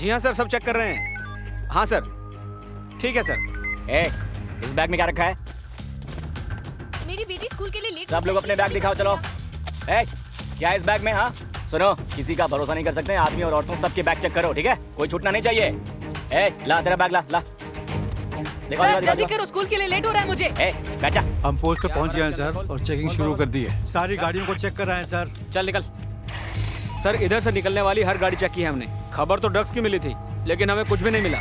जी हाँ सर, सब चेक कर रहे हैं। हाँ सर, ठीक है सर। इस बैग में क्या रखा है? मेरी बेटी स्कूल के लिए लेट। सब लोग अपने बैग दिखाओ, चलो। क्या है इस बैग में? हाँ सुनो, किसी का भरोसा नहीं कर सकते, आदमी और औरतों सबके बैग चेक करो, ठीक है? कोई छूटना नहीं चाहिए। ला तेरा बैग, ला ला। सर जल्दी करो, स्कूल के लिए लेट हो रहा है मुझे। बैठ जा। हम पोस्ट पे पहुंच गए हैं सर और चेकिंग शुरू कर दी है। सारी गाड़ियों को चेक कर रहे हैं सर। चल निकल। सर इधर से निकलने वाली हर गाड़ी चेक की है हमने। खबर तो ड्रग्स की मिली थी, लेकिन हमें कुछ भी नहीं मिला।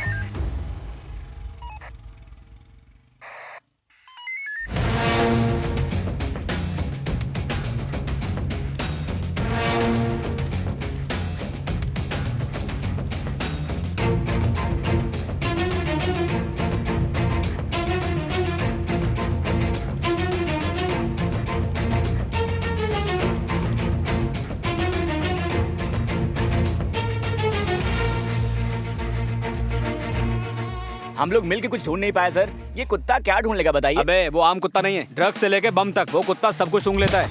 हम लोग मिलके कुछ ढूंढ नहीं पाए सर। ये कुत्ता क्या ढूंढ लेगा बताइए? अबे वो आम कुत्ता नहीं है, ड्रग्स से लेके बम तक वो कुत्ता सब कुछ सूंघ लेता है।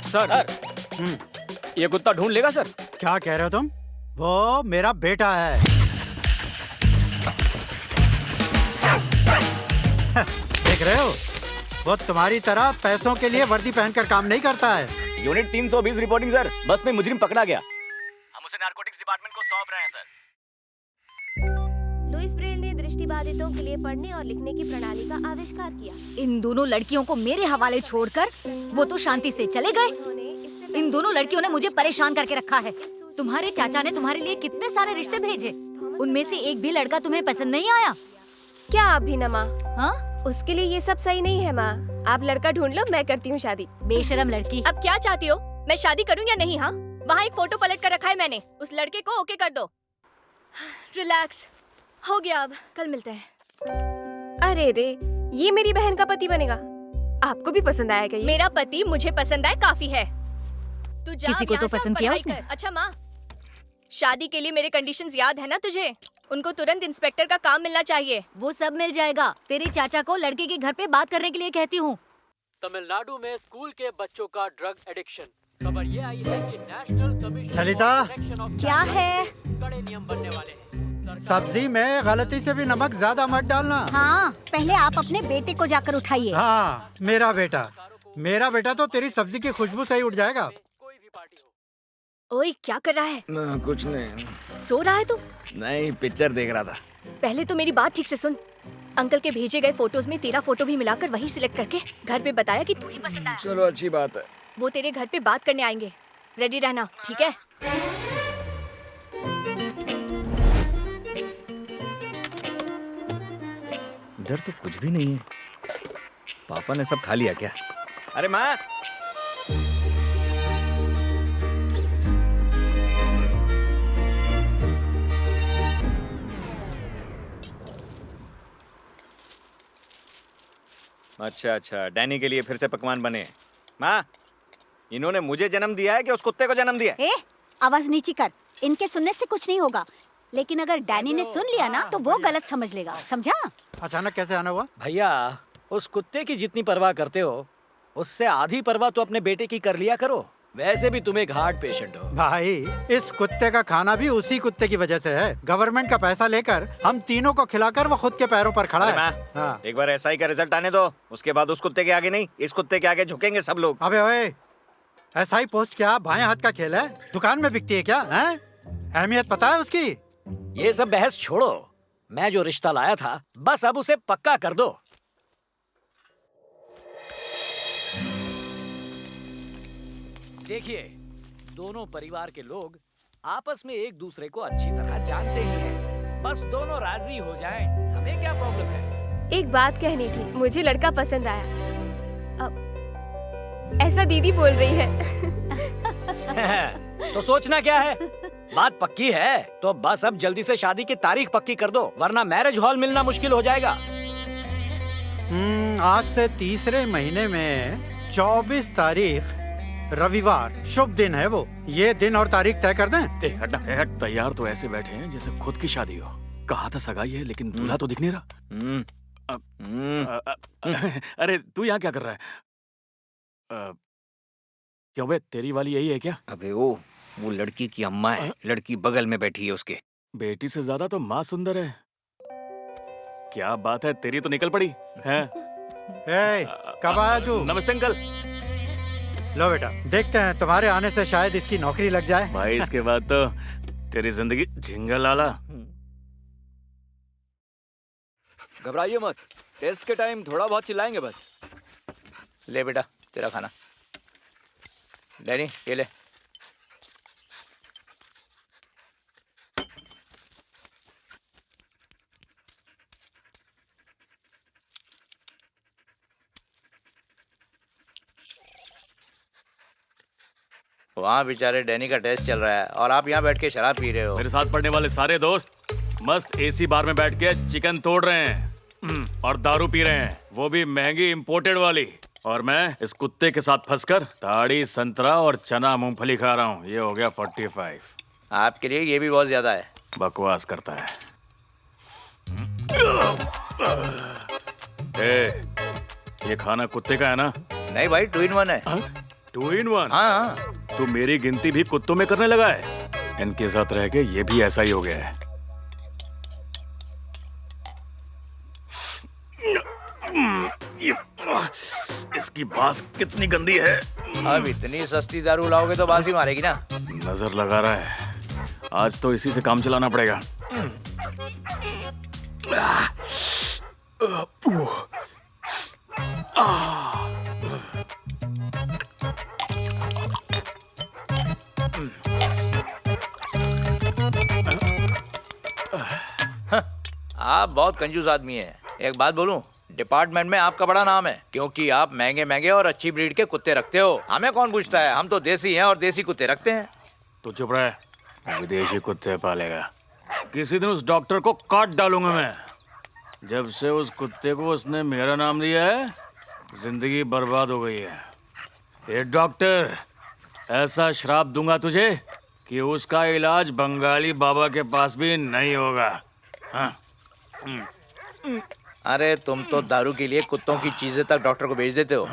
सर ये कुत्ता ढूंढ लेगा सर। क्या कह रहे हो तुम? वो मेरा बेटा है। देख रहे हो, वो तुम्हारी तरह पैसों के लिए वर्दी पहनकर काम नहीं करता है। Unit 320 reporting sir. बस में मुजरिम पकड़ा गया, हम उसे नारकोटिक्स डिपार्टमेंट को सौंप रहे हैं सर। लुइस ब्रेल ने दृष्टिबाधितों के लिए पढ़ने और लिखने की प्रणाली का आविष्कार किया। इन दोनों लड़कियों को मेरे हवाले छोड़कर वो तो शांति से चले गए। इन दोनों लड़कियों ने मुझे परेशान करके रखा है। तुम्हारे चाचा ने तुम्हारे लिए कितने सारे रिश्ते भेजे, उनमें से एक भी लड़का तुम्हें पसंद नहीं आया क्या अभिनमा? हाँ? उसके लिए ये सब सही नहीं है माँ। आप लड़का ढूंढ लो, मैं करती हूँ शादी। बेशरम लड़की। अब क्या चाहती हो, मैं शादी करूं या नहीं? हाँ, वहाँ एक फोटो पलट कर रखा है मैंने, उस लड़के को ओके कर दो। रिलैक्स, हो गया, अब कल मिलते हैं। अरे रे, ये मेरी बहन का पति बनेगा। आपको भी पसंद आएगा ये? मेरा पति मुझे पसंद आए काफी है। तू जा, किसी को यहाँ तो से पसंद अब किया पढ़ाई उसने। कर। अच्छा माँ, शादी के लिए मेरे कंडीशंस याद है ना तुझे? उनको तुरंत इंस्पेक्टर का काम मिलना चाहिए। वो सब मिल जाएगा। तेरे चाचा को लड़के के घर पे बात करने के लिए कहती हूँ। तमिलनाडु में स्कूल के बच्चों का ड्रग एडिक्शन। खबर ये आई है कि नेशनल कमीशन ललिता, क्या है? कड़े नियम बनने वाले हैं। सब्जी में गलती से भी नमक ज्यादा मत डालना। हाँ, पहले आप अपने बेटे को जाकर उठाइए। हाँ, मेरा बेटा तो तेरी सब्जी की खुशबू से ही उठ जाएगा। कोई भी पार्टी हो। ओए क्या कर रहा है? कुछ नहीं। सो रहा है तू? नहीं, पिक्चर देख रहा था। पहले तो मेरी बात ठीक से सुन। अंकल के भेजे गए फोटोज में तेरा फोटो भी मिलाकर वही सिलेक्ट करके घर पे बताया कि तू ही पसंद आया। चलो अच्छी बात है। वो तेरे घर पे बात करने आएंगे, रेडी रहना, ठीक है? इधर तो कुछ भी नहीं है। पापा ने सब खा लिया क्या? अरे माँ, अच्छा, डैनी के लिए फिर से पकवान बने। माँ, इन्होंने मुझे जन्म दिया है कि उस कुत्ते को जन्म दिया है? आवाज नीची कर। इनके सुनने से कुछ नहीं होगा, लेकिन अगर डैनी ने सुन लिया ना तो वो गलत समझ लेगा, समझा? अचानक कैसे आना हुआ? भैया, उस कुत्ते की जितनी परवाह करते हो उससे आधी परवाह तो अपने बेटे की कर लिया करो। वैसे भी तुम एक हार्ट पेशेंट हो। भाई, इस कुत्ते का खाना भी उसी कुत्ते की वजह से है। गवर्नमेंट का पैसा लेकर हम तीनों को खिलाकर वो खुद के पैरों पर खड़ा है। हाँ। एक बार एसआई का रिजल्ट आने दो, उसके बाद उस कुत्ते के आगे नहीं, इस कुत्ते के आगे झुकेंगे सब लोग। अबे ओए, एसआई पोस्ट क्या बाएं हाथ का खेल है? दुकान में बिकती है क्या? हैं? अहमियत पता है उसकी? ये सब बहस छोड़ो, मैं जो रिश्ता लाया था बस अब उसे पक्का कर दो। देखिए, दोनों परिवार के लोग आपस में एक दूसरे को अच्छी तरह जानते ही हैं। बस दोनों राजी हो जाएं, हमें क्या प्रॉब्लम है? एक बात कहनी थी, मुझे लड़का पसंद आया। ऐसा दीदी बोल रही है। तो सोचना क्या है? बात पक्की है तो बस अब जल्दी से शादी की तारीख पक्की कर दो, वरना मैरिज हॉल मिलना मुश्किल हो जाएगा। आज से तीसरे महीने में 24 तारीख रविवार शुभ दिन है वो। ये दिन और तारीख तय कर दें? हट, तैयार तो ऐसे बैठे हैं जैसे खुद की शादी हो। कहा था सगाई है, लेकिन दूल्हा तो दिख नहीं रहा। अरे तू यहाँ क्या कर रहा है? क्यों बे, तेरी वाली यही है क्या? अबे वो लड़की की अम्मा है, लड़की बगल में बैठी है उसके। बेटी से ज्यादा तो माँ सुंदर है। क्या बात है, तेरी तो निकल पड़ी है। ए, कब आया तू? नमस्ते अंकल। लो बेटा, देखते हैं तुम्हारे आने से शायद इसकी नौकरी लग जाए। भाई इसके बाद तो तेरी जिंदगी झिंगा लाला। घबराइए मत, टेस्ट के टाइम थोड़ा बहुत चिल्लाएंगे बस। ले बेटा तेरा खाना। डैनी ये ले। वहाँ बेचारे डैनी का टेस्ट चल रहा है और आप यहाँ बैठ के शराब पी रहे हो। मेरे साथ पढ़ने वाले सारे दोस्त मस्त एसी बार में बैठ के चिकन तोड़ रहे हैं और दारू पी रहे हैं, वो भी महंगी इंपोर्टेड वाली। और मैं इस कुत्ते के साथ फंसकर ताड़ी, संतरा और चना मूंगफली खा रहा हूँ। ये हो गया 45। आपके लिए ये भी बहुत ज्यादा है। बकवास करता है। ये खाना कुत्ते का है ना? नहीं भाई, 2 in 1 है। 2 in 1? हाँ। तू मेरी गिनती भी कुत्तों में करने लगा है। इनके साथ रह के ये भी ऐसा ही हो गया है। इसकी बास कितनी गंदी है। अब इतनी सस्ती दारू लाओगे तो बासी मारेगी ना। नजर लगा रहा है, आज तो इसी से काम चलाना पड़ेगा। आप बहुत कंजूस आदमी हैं। एक बात बोलूं, डिपार्टमेंट में आपका बड़ा नाम है, क्योंकि आप महंगे महंगे और अच्छी ब्रीड के कुत्ते रखते हो। हमें कौन पूछता है, हम तो देसी हैं और देसी कुत्ते रखते हैं। तो चुप रहे, विदेशी कुत्ते पालेगा। किसी दिन उस डॉक्टर को काट डालूंगा मैं। जब से उस कुत्ते को उसने मेरा नाम दिया है, जिंदगी बर्बाद हो गई है। ये डॉक्टर, ऐसा श्राप दूंगा तुझे कि उसका इलाज बंगाली बाबा के पास भी नहीं होगा। हाँ। अरे तुम तो दारू के लिए कुत्तों की चीजें तक डॉक्टर को भेज देते हो।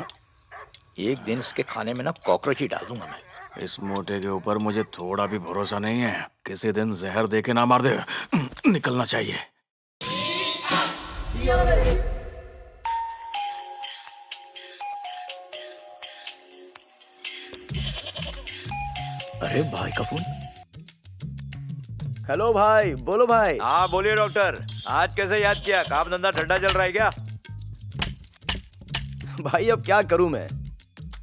एक दिन इसके खाने में ना कॉकरोच ही डाल दूंगा मैं। इस मोटे के ऊपर मुझे थोड़ा भी भरोसा नहीं है। किसी दिन जहर दे के ना मार दे। निकलना चाहिए। अरे भाई का फोन। हेलो भाई, बोलो भाई। हाँ बोलिए डॉक्टर, आज कैसे याद किया? काम धंधा ठंडा चल रहा है क्या? भाई अब क्या करूं मैं,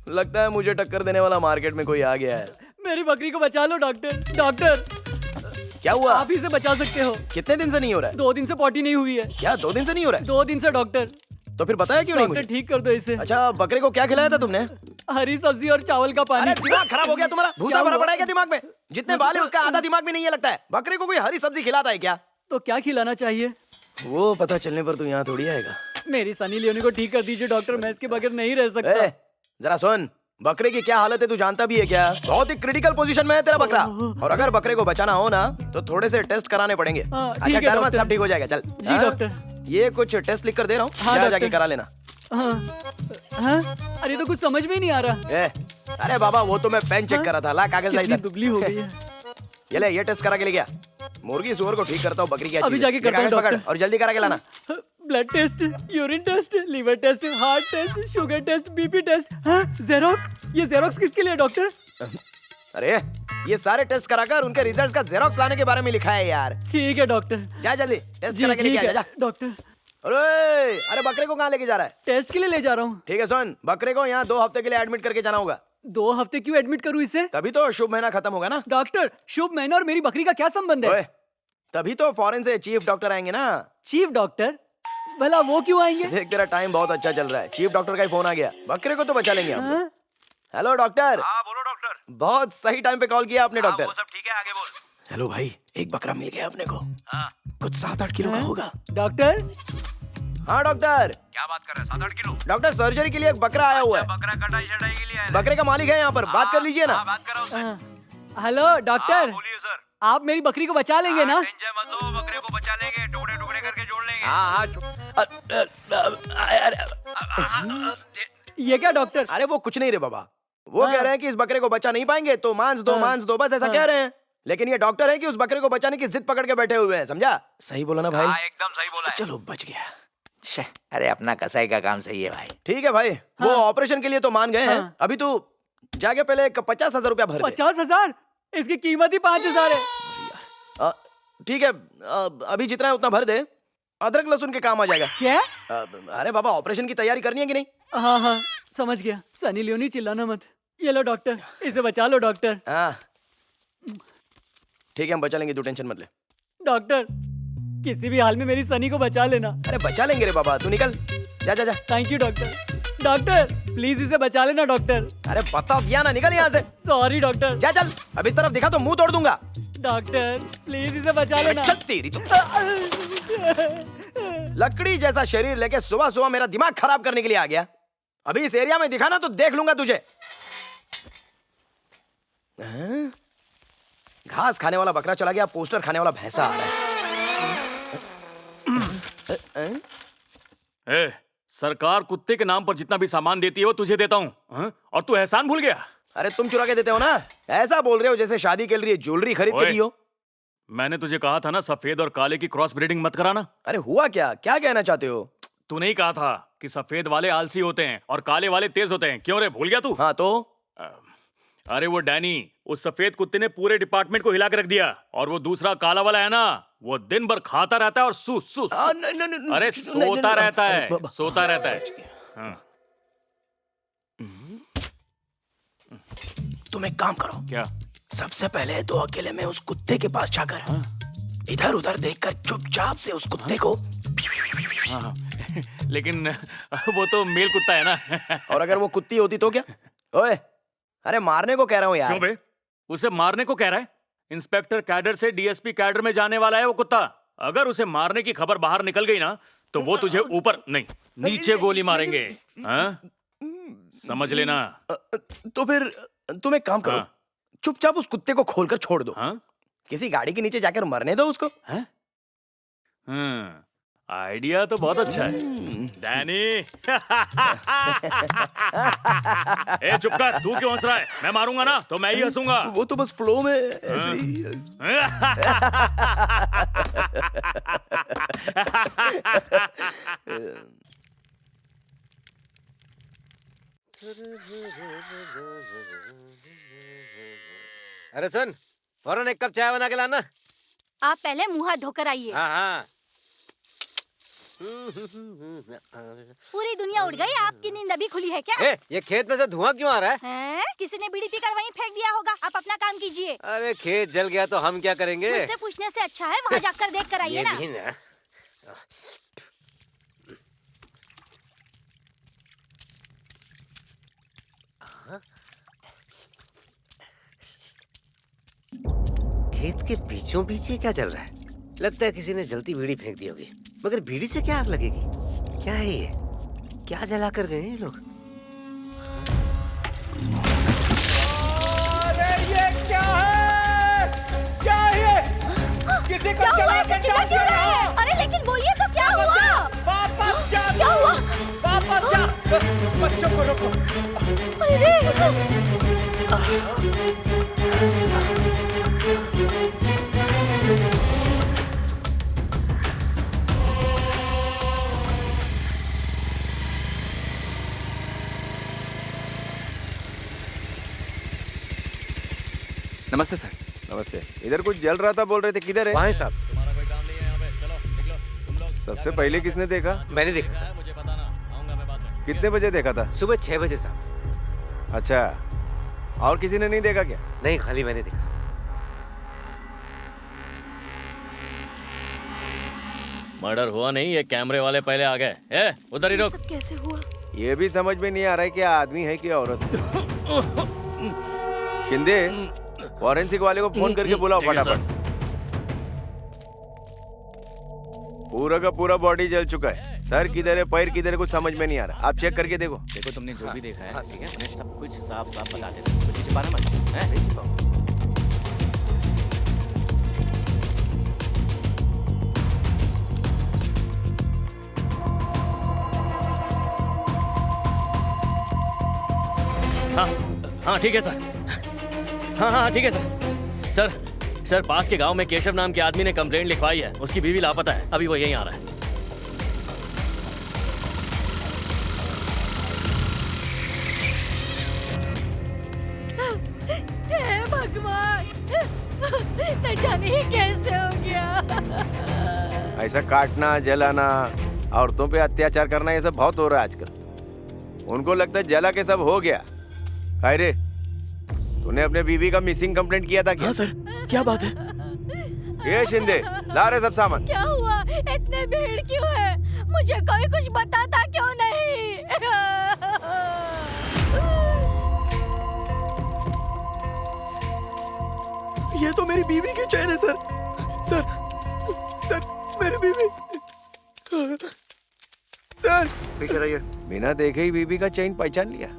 लगता है मुझे टक्कर देने वाला मार्केट में कोई आ गया है। मेरी बकरी को बचा लो डॉक्टर। डॉक्टर क्या हुआ? आप ही से बचा सकते हो। कितने दिन से नहीं हो रहा है? 2 दिन से पॉटी नहीं हुई है। क्या 2 दिन से नहीं हो रहा है? 2 दिन से डॉक्टर। तो फिर बताया क्यों नहीं डॉक्टर मुझे? ठीक कर दो इसे। अच्छा, बकरे को क्या खिलाया था तुमने? हरी सब्जी और चावल का पानी। अरे दिमाग खराब हो गया तुम्हारा? भूसा भरा पड़ा है क्या दिमाग में? जितने बाल है उसका आधा दिमाग भी नहीं है लगता है। बकरे को कोई हरी सब्जी खिलाता है क्या? तो क्या खिलाना चाहिए? वो पता चलने पर तो यहाँ थोड़ी आएगा। मेरी सनी लियोनी को ठीक कर दीजिए डॉक्टर, मैं इसके बगैर नहीं रह सकता। जरा सुन, बकरे की क्या हालत है तू जानता भी है क्या? बहुत ही क्रिटिकल पोजीशन में है तेरा बकरा, और अगर बकरे को बचाना हो ना तो थोड़े से टेस्ट कराने पड़ेंगे। अच्छा डर मत, सब ठीक हो जाएगा। चल जी डॉक्टर। ये कुछ टेस्ट लिख कर दे रहा हूँ, हाँ, जाके करा लेना। अरे तो कुछ समझ में ही नहीं आ रहा। अरे बाबा वो तो मैं पेन चेक कर रहा था। ला कागज ला इधर। दुबली हो गई है। ये ले, ये टेस्ट करा के ले गया। मुर्गी सुअर को ठीक करता हूँ, बकरी की अभी जाके करता हूँ डॉक्टर। और जल्दी करा के लाना। Blood test, urine test, liver test, heart test, sugar test, BP test. Xerox. ये जेरोक्स किसके लिए डॉक्टर? अरे ये सारे टेस्ट कराकर उनके रिजल्ट्स का जेरोक्स लाने के बारे में लिखा है यार। ठीक है डॉक्टर। जा जल्दी टेस्ट करा के लेके आ जा। डॉक्टर। अरे बकरे को कहाँ लेके जा रहा है? टेस्ट के लिए ले जा रहा हूँ। ठीक है सुन, बकरे को यहाँ 2 हफ्ते के लिए एडमिट करके जाना होगा। 2 हफ्ते क्यों एडमिट करूँ इसे? तभी तो शुभ महीना खत्म होगा ना। डॉक्टर, शुभ महीना और मेरी बकरी का क्या संबंध है? तभी तो फॉरेन से चीफ डॉक्टर आएंगे ना। Chief doctor? भला वो क्यों आएंगे? देख तेरा टाइम बहुत अच्छा चल रहा है, चीफ डॉक्टर का ही फोन आ गया। बकरे को तो बचा लेंगे हम। Hello doctor. हाँ बोलो डॉक्टर। बहुत सही टाइम पे कॉल किया आपने डॉक्टर। वो सब ठीक है, आगे बोल। हेलो भाई, एक बकरा मिल गया अपने को। कुछ 7-8 किलो का होगा। डॉक्टर। हाँ डॉक्टर। क्या बात कर रहे हैं? 7-8 किलो? डॉक्टर सर्जरी के लिए एक बकरा आया हुआ है। बकरा कटाई छटाई के लिए आया है। बकरे का मालिक है यहाँ पर, बात कर लीजिए ना। बात करो उससे। Hello doctor. बोलिए सर। आप मेरी बकरी को बचा लेंगे ना? टेंशन मत लो, बकरे को बचा लेंगे, टुकड़े टुकड़े करके जोड़ लेंगे। हाँ। ये क्या डॉक्टर? अरे वो कुछ नहीं रे बाबा, वो कह रहे हैं कि इस बकरे को बचा नहीं पाएंगे तो मांस दो बस ऐसा कह रहे हैं। लेकिन ये डॉक्टर है कि उस बकरे को बचाने की जिद पकड़ के बैठे हुए हैं, समझा? सही बोला ना भाई? एकदम सही बोला है। चलो बच गया। अरे अपना कसाई का काम सही है भाई। ठीक है भाई, वो ऑपरेशन के लिए तो मान गए हैं। अभी तू जाके पहले 50,000 रुपया भर दे। 50,000? इसकी कीमत ही 5,000 है। ठीक है, अभी जितना है उतना भर दे, अदरक लहसुन के काम आ जाएगा। क्या? अरे बाबा, ऑपरेशन की तैयारी करनी है कि नहीं? हाँ हाँ समझ गया। सनी लियोनी, चिल्लाना मत। ये लो डॉक्टर, इसे बचा लो डॉक्टर। हाँ ठीक है, हम बचा लेंगे, तू टेंशन मत ले। डॉक्टर किसी भी हाल में मेरी सनी को बचा लेना। अरे बचा लेंगे रे बाबा, तू निकल, जा जा जा। Thank you doctor. Doctor please इसे बचा लेना डॉक्टर। अरे बता दिया ना, निकल यहाँ से। Sorry doctor. जा चल, अब इस तरफ दिखा तो मुंह तोड़ दूंगा। डॉक्टर प्लीज इसे बचा लेना। चल तेरी तो लकड़ी जैसा शरीर लेके सुबह सुबह मेरा दिमाग खराब करने के लिए आ गया। अभी इस एरिया में दिखा ना तो देख लूंगा तुझे। घास खाने वाला बकरा चला गया, पोस्टर खाने वाला भैंसा आ रहा है। ए, सरकार कुत्ते के नाम पर जितना भी सामान देती है वो तुझे देता हूँ, और तू एहसान भूल गया। अरे तुम चुरा के देते हो ना, ऐसा बोल रहे हो जैसे शादी के लिए ज्वेलरी खरीद के दी हो। मैंने तुझे कहा था ना सफेद और काले की क्रॉस ब्रीडिंग मत कराना। अरे हुआ क्या, क्या कहना चाहते हो? तू नहीं कहा था कि सफेद वाले आलसी होते हैं और काले वाले तेज होते हैं? क्यों रे, भूल गया तू? हाँ तो अरे वो डैनी, उस सफेद कुत्ते ने पूरे डिपार्टमेंट को हिला के रख दिया, और वो दूसरा काला वाला है ना, वो दिन भर खाता रहता है और अरे सोता रहता है, सोता रहता है। हाँ। तुम एक काम करो। क्या? सबसे पहले तो अकेले में उस कुत्ते के पास जाकर इधर उधर देखकर चुपचाप से उस कुत्ते को हाँ। लेकिन वो तो मेल कुत्ता है ना। और अगर वो कुत्ती होती तो क्या? ओए, अरे मारने को कह रहा हूँ यार। क्यों बे? उसे मारने को कह रहा है? इंस्पेक्टर कैडर से डीएसपी कैडर में जाने वाला है वो कुत्ता। अगर उसे मारने की खबर बाहर निकल गई ना तो वो तुझे ऊपर नहीं नीचे गोली मारेंगे। हाँ? समझ लेना। तो फिर तुम एक काम करो, चुपचाप उस कुत्ते को खोलकर छोड़ दो। किसी गाड़ी के नीचे जाकर मरने दो उसको। आइडिया तो बहुत अच्छा है डैनी। ए चुप कर, तू क्यों हंस रहा है? मैं मारूंगा ना तो मैं ही हंसूंगा। वो तो बस फ्लो में ऐसे ही। अरे सुन, फौरन एक कप चाय बना के लाना। आप पहले मुंह हाथ धोकर आइए। हाँ हाँ। पूरी दुनिया उड़ गई, आपकी नींद अभी खुली है क्या? ये खेत में से धुआं क्यों आ रहा है? किसी ने बीड़ी पीकर वहीं फेंक दिया होगा। आप अपना काम कीजिए। अरे खेत जल गया तो हम क्या करेंगे? मुझसे पूछने से अच्छा है वहाँ जाकर देख कर आइए ना। खेत के बीचों बीच ये क्या चल रहा है? लगता है किसी ने जलती बीड़ी फेंक दी होगी। मगर बीड़ी से क्या आग लगेगी? क्या है ये? क्या जला कर गए ये लोग? अरे ये क्या है? क्या है ये? किसी को क्या चिल्ला क्यों रहे हैं? अरे लेकिन बोलिए तो क्या हुआ? वापस जा। क्या हुआ? वापस जा। बच्चों को रोको। नमस्ते सर। नमस्ते। इधर कुछ जल रहा था, बोल रहे थे, किधर है? वहाँ साहब। तुम्हारा कोई काम नहीं है यहाँ पे, चलो निकलो तुम लोग। सबसे पहले किसने देखा? मैंने देखा सर। मुझे पता ना, आऊंगा मैं बाद में। कितने बजे देखा था? सुबह 6 बजे साहब। अच्छा, और किसी ने नहीं देखा क्या? नहीं, खाली मैंने देखा। मर्डर हुआ नहीं, ये कैमरे वाले पहले आ गए। ए, उधर ही रुक। कैसे हुआ? ये भी समझ में नहीं आ रहा है कि आदमी है कि औरत। शिंदे, फॉरेंसिक वाले को फोन करके बुलाओ फटाफट। पूरा का पूरा बॉडी जल चुका है। सर किधर है, पैर किधर है, कुछ समझ में नहीं आ रहा। आप चेक करके देखो। देखो तुमने जो भी देखा है, ठीक है, उन्हें सब कुछ साफ साफ बता देना। कुछ छिपाना मत, हैं? हाँ ठीक है सर। हाँ ठीक है सर। सर पास के गांव में केशव नाम के आदमी ने कंप्लेंट लिखवाई है, उसकी बीवी लापता है, अभी वो यहीं आ रहा है। हे भगवान, न जाने ये कैसे हो गया। ऐसा काटना, जलाना, औरतों पे अत्याचार करना, ये सब बहुत हो रहा है आजकल। उनको लगता है जला के सब हो गया। अरे तूने अपने बीवी का मिसिंग कंप्लेंट किया था क्या? हाँ सर, क्या बात है? ये शिंदे, ला रहे सब सामान। क्या हुआ? इतने भीड़ क्यों है? मुझे कोई कुछ बताता क्यों नहीं? ये तो मेरी बीवी की चैन है सर। सर मेरी बीवी। सर पीछे रहिए। बिना देखे ही बीवी का चेन पहचान लिया।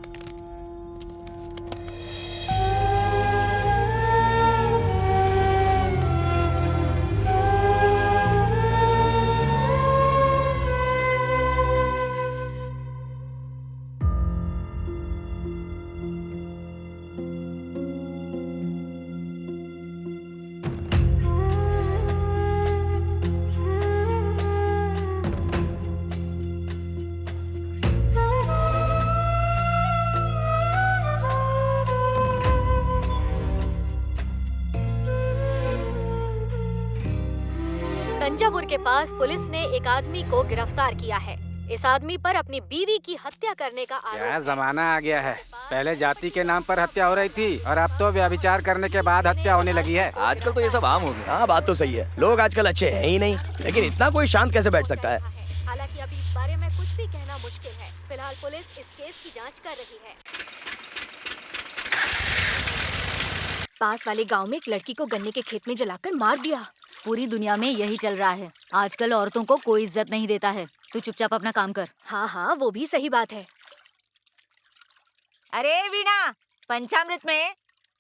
तंजावुर के पास पुलिस ने एक आदमी को गिरफ्तार किया है। इस आदमी पर अपनी बीवी की हत्या करने का आरोप क्या जमाना आ गया है। पहले जाति के नाम पर हत्या हो रही थी और अब तो व्यभिचार करने के बाद हत्या होने लगी है। आजकल तो ये सब आम हो गया। हाँ बात तो सही है, लोग आजकल अच्छे हैं ही नहीं, लेकिन इतना कोई शांत कैसे बैठ सकता है? हालांकि अभी इस बारे में कुछ भी कहना मुश्किल है। फिलहाल पुलिस इस केस की जांच कर रही है। पास वाले गांव में एक लड़की को गन्ने के खेत में जलाकर मार दिया। पूरी दुनिया में यही चल रहा है। आजकल औरतों को कोई इज्जत नहीं देता है। तू चुपचाप अपना काम कर। हाँ वो भी सही बात है। अरे वीणा, पंचामृत में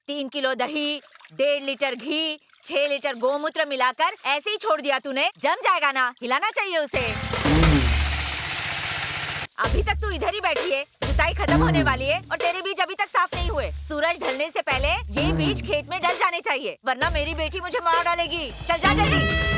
3 किलो दही, 1.5 लीटर घी, 6 लीटर गोमूत्र मिलाकर ऐसे ही छोड़ दिया तूने, जम जाएगा ना, हिलाना चाहिए उसे। अभी तक तू इधर ही बैठी है, जुताई खत्म होने वाली है और तेरे बीज अभी तक साफ नहीं हुए। सूरज ढलने से पहले ये बीज खेत में डल जाने चाहिए, वरना मेरी बेटी मुझे मार डालेगी। चल जा जल्दी।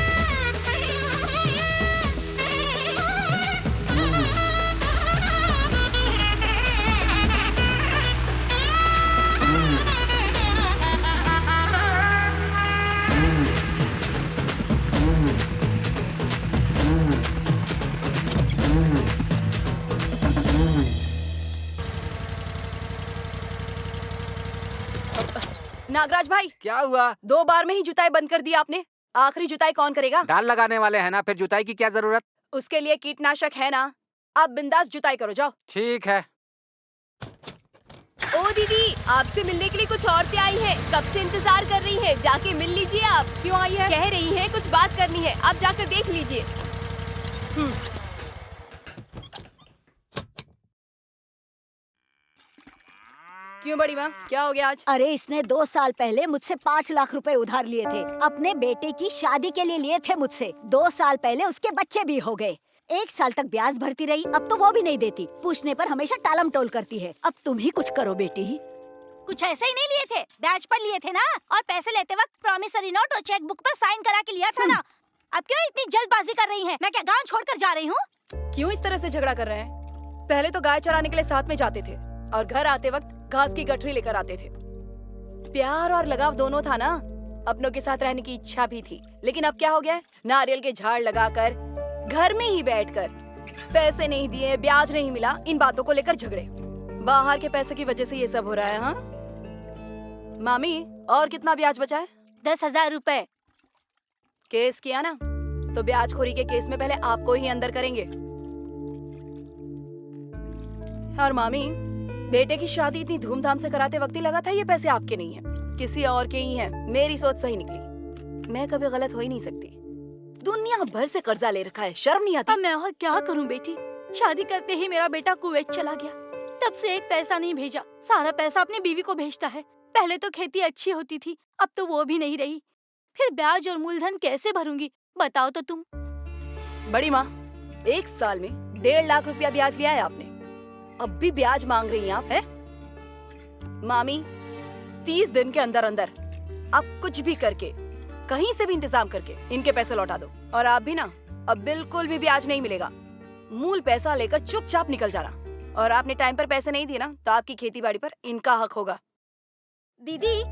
नागराज भाई, क्या हुआ? 2 बार में ही जुताई बंद कर दिया आपने। आखिरी जुताई कौन करेगा? दाल लगाने वाले हैं ना, फिर जुताई की क्या जरूरत? उसके लिए कीटनाशक है ना। आप बिंदास जुताई करो, जाओ। ठीक है। ओ दीदी, आपसे मिलने के लिए कुछ औरतें आई हैं। कब से इंतजार कर रही हैं। जाके मिल लीजिए आप। क्यों आई है? कह रही हैं कुछ बात करनी है, आप जाकर देख लीजिए। क्यों बड़ी माँ, क्या हो गया आज? अरे इसने 2 साल पहले मुझसे 5 लाख रुपए उधार लिए थे। अपने बेटे की शादी के लिए लिए थे मुझसे। 2 साल पहले उसके बच्चे भी हो गए। 1 साल तक ब्याज भरती रही, अब तो वो भी नहीं देती। पूछने पर हमेशा टालम टोल करती है। अब तुम ही कुछ करो बेटी। कुछ ऐसे ही नहीं लिए थे, ब्याज पर लिए थे ना। और पैसे लेते वक्त प्रॉमिसरी नोट और चेक बुक पर साइन करा के लिया था ना। अब क्यों इतनी जल्दबाजी कर रही हैं? मैं क्या गांव छोड़कर जा रही हूँ? क्यों इस तरह से झगड़ा कर रहे हैं? पहले तो गाय चराने के लिए साथ में जाते थे और घर आते वक्त घास की गठरी लेकर आते थे। प्यार और लगाव दोनों था ना। अपनों के साथ रहने की इच्छा भी थी। लेकिन अब क्या हो गया है? नारियल के झाड़ लगाकर घर में ही बैठकर पैसे नहीं दिए, ब्याज नहीं मिला, इन बातों को लेकर झगड़े। बाहर के पैसों की वजह से ये सब हो रहा है। हाँ मामी, और कितना ब्याज बचा है? 10,000 रुपए। केस किया ना, तो ब्याजखोरी के केस में पहले आपको ही अंदर करेंगे। और मामी, बेटे की शादी इतनी धूमधाम से कराते वक्त ही लगा था ये पैसे आपके नहीं है, किसी और के ही हैं। मेरी सोच सही निकली। मैं कभी गलत हो ही नहीं सकती। दुनिया भर से कर्जा ले रखा है, शर्म नहीं आती? अब मैं और क्या करूं बेटी? शादी करते ही मेरा बेटा कुवैत चला गया। तब से एक पैसा नहीं भेजा। सारा पैसा अपनी बीवी को भेजता है। पहले तो खेती अच्छी होती थी, अब तो वो भी नहीं रही। फिर ब्याज और मूलधन कैसे भरूंगी? बताओ तो तुम। बड़ी माँ, 1 साल में 1.5 लाख रुपया ब्याज लिया है आपने। अब भी ब्याज मांग रही हैं आप, हैं? मामी 30 दिन के अंदर अंदर आप कुछ भी करके, कहीं से भी इंतजाम करके इनके पैसे लौटा दो। और आप भी ना, अब बिल्कुल भी ब्याज नहीं मिलेगा। मूल पैसा लेकर चुपचाप निकल जाना। और आपने टाइम पर पैसे नहीं दिए ना, तो आपकी खेती बाड़ी पर इनका हक होगा। दीदी,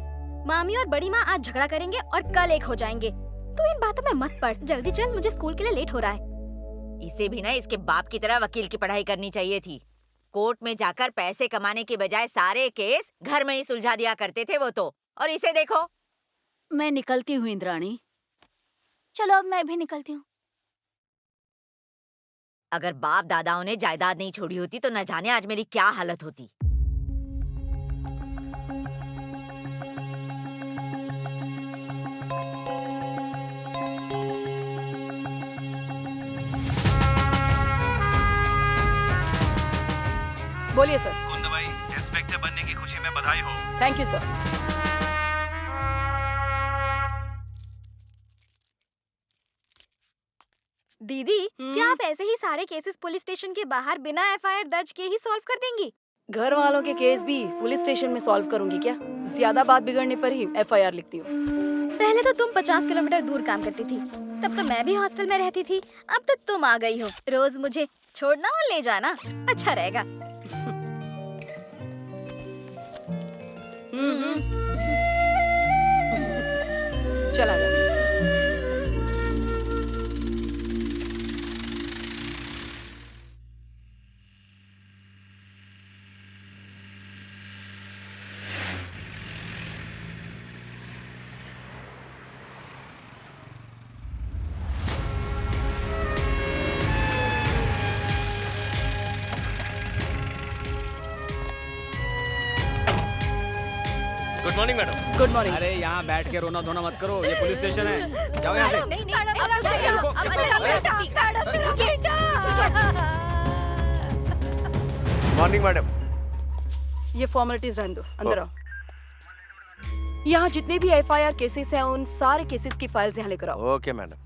मामी और बड़ी माँ आज झगड़ा करेंगे और कल एक हो जाएंगे। तू इन बातों में मत पड़। जल्दी चल, मुझे स्कूल के लिए लेट हो रहा है। इसे भी ना इसके बाप की तरह वकील की पढ़ाई करनी चाहिए थी। कोर्ट में जाकर पैसे कमाने के बजाय सारे केस घर में ही सुलझा दिया करते थे वो तो। और इसे देखो। मैं निकलती हूँ इंद्राणी। चलो अब मैं भी निकलती हूँ। अगर बाप दादाओं ने जायदाद नहीं छोड़ी होती तो न जाने आज मेरी क्या हालत होती। बोलिए सर। कुंद भाई, इंस्पेक्टर बनने की खुशी में बधाई हो। Thank you sir. दीदी, क्या आप ऐसे ही सारे केसेस पुलिस स्टेशन के बाहर बिना एफआईआर दर्ज किए ही सॉल्व कर देंगी? घर वालों के केस भी पुलिस स्टेशन में सॉल्व करूंगी क्या? ज्यादा बात बिगड़ने पर ही एफआईआर लिखती हूँ। पहले तो तुम 50 किलोमीटर दूर काम करती थी, तब तो मैं भी हॉस्टल में रहती थी। अब तो तुम आ गई हो, रोज मुझे छोड़ना और ले जाना। अच्छा रहेगा। चला जा। Good morning madam. Good morning. अरे यहाँ बैठ के रोना धोना मत करो, ये पुलिस स्टेशन है। जाओ यहाँ से। Morning madam. ये फॉर्मेलिटीज रहने दो, अंदर आओ। यहाँ जितने भी एफआईआर केसेस हैं उन सारे केसेस की फाइल्स यहाँ लेकर आओ। Okay madam.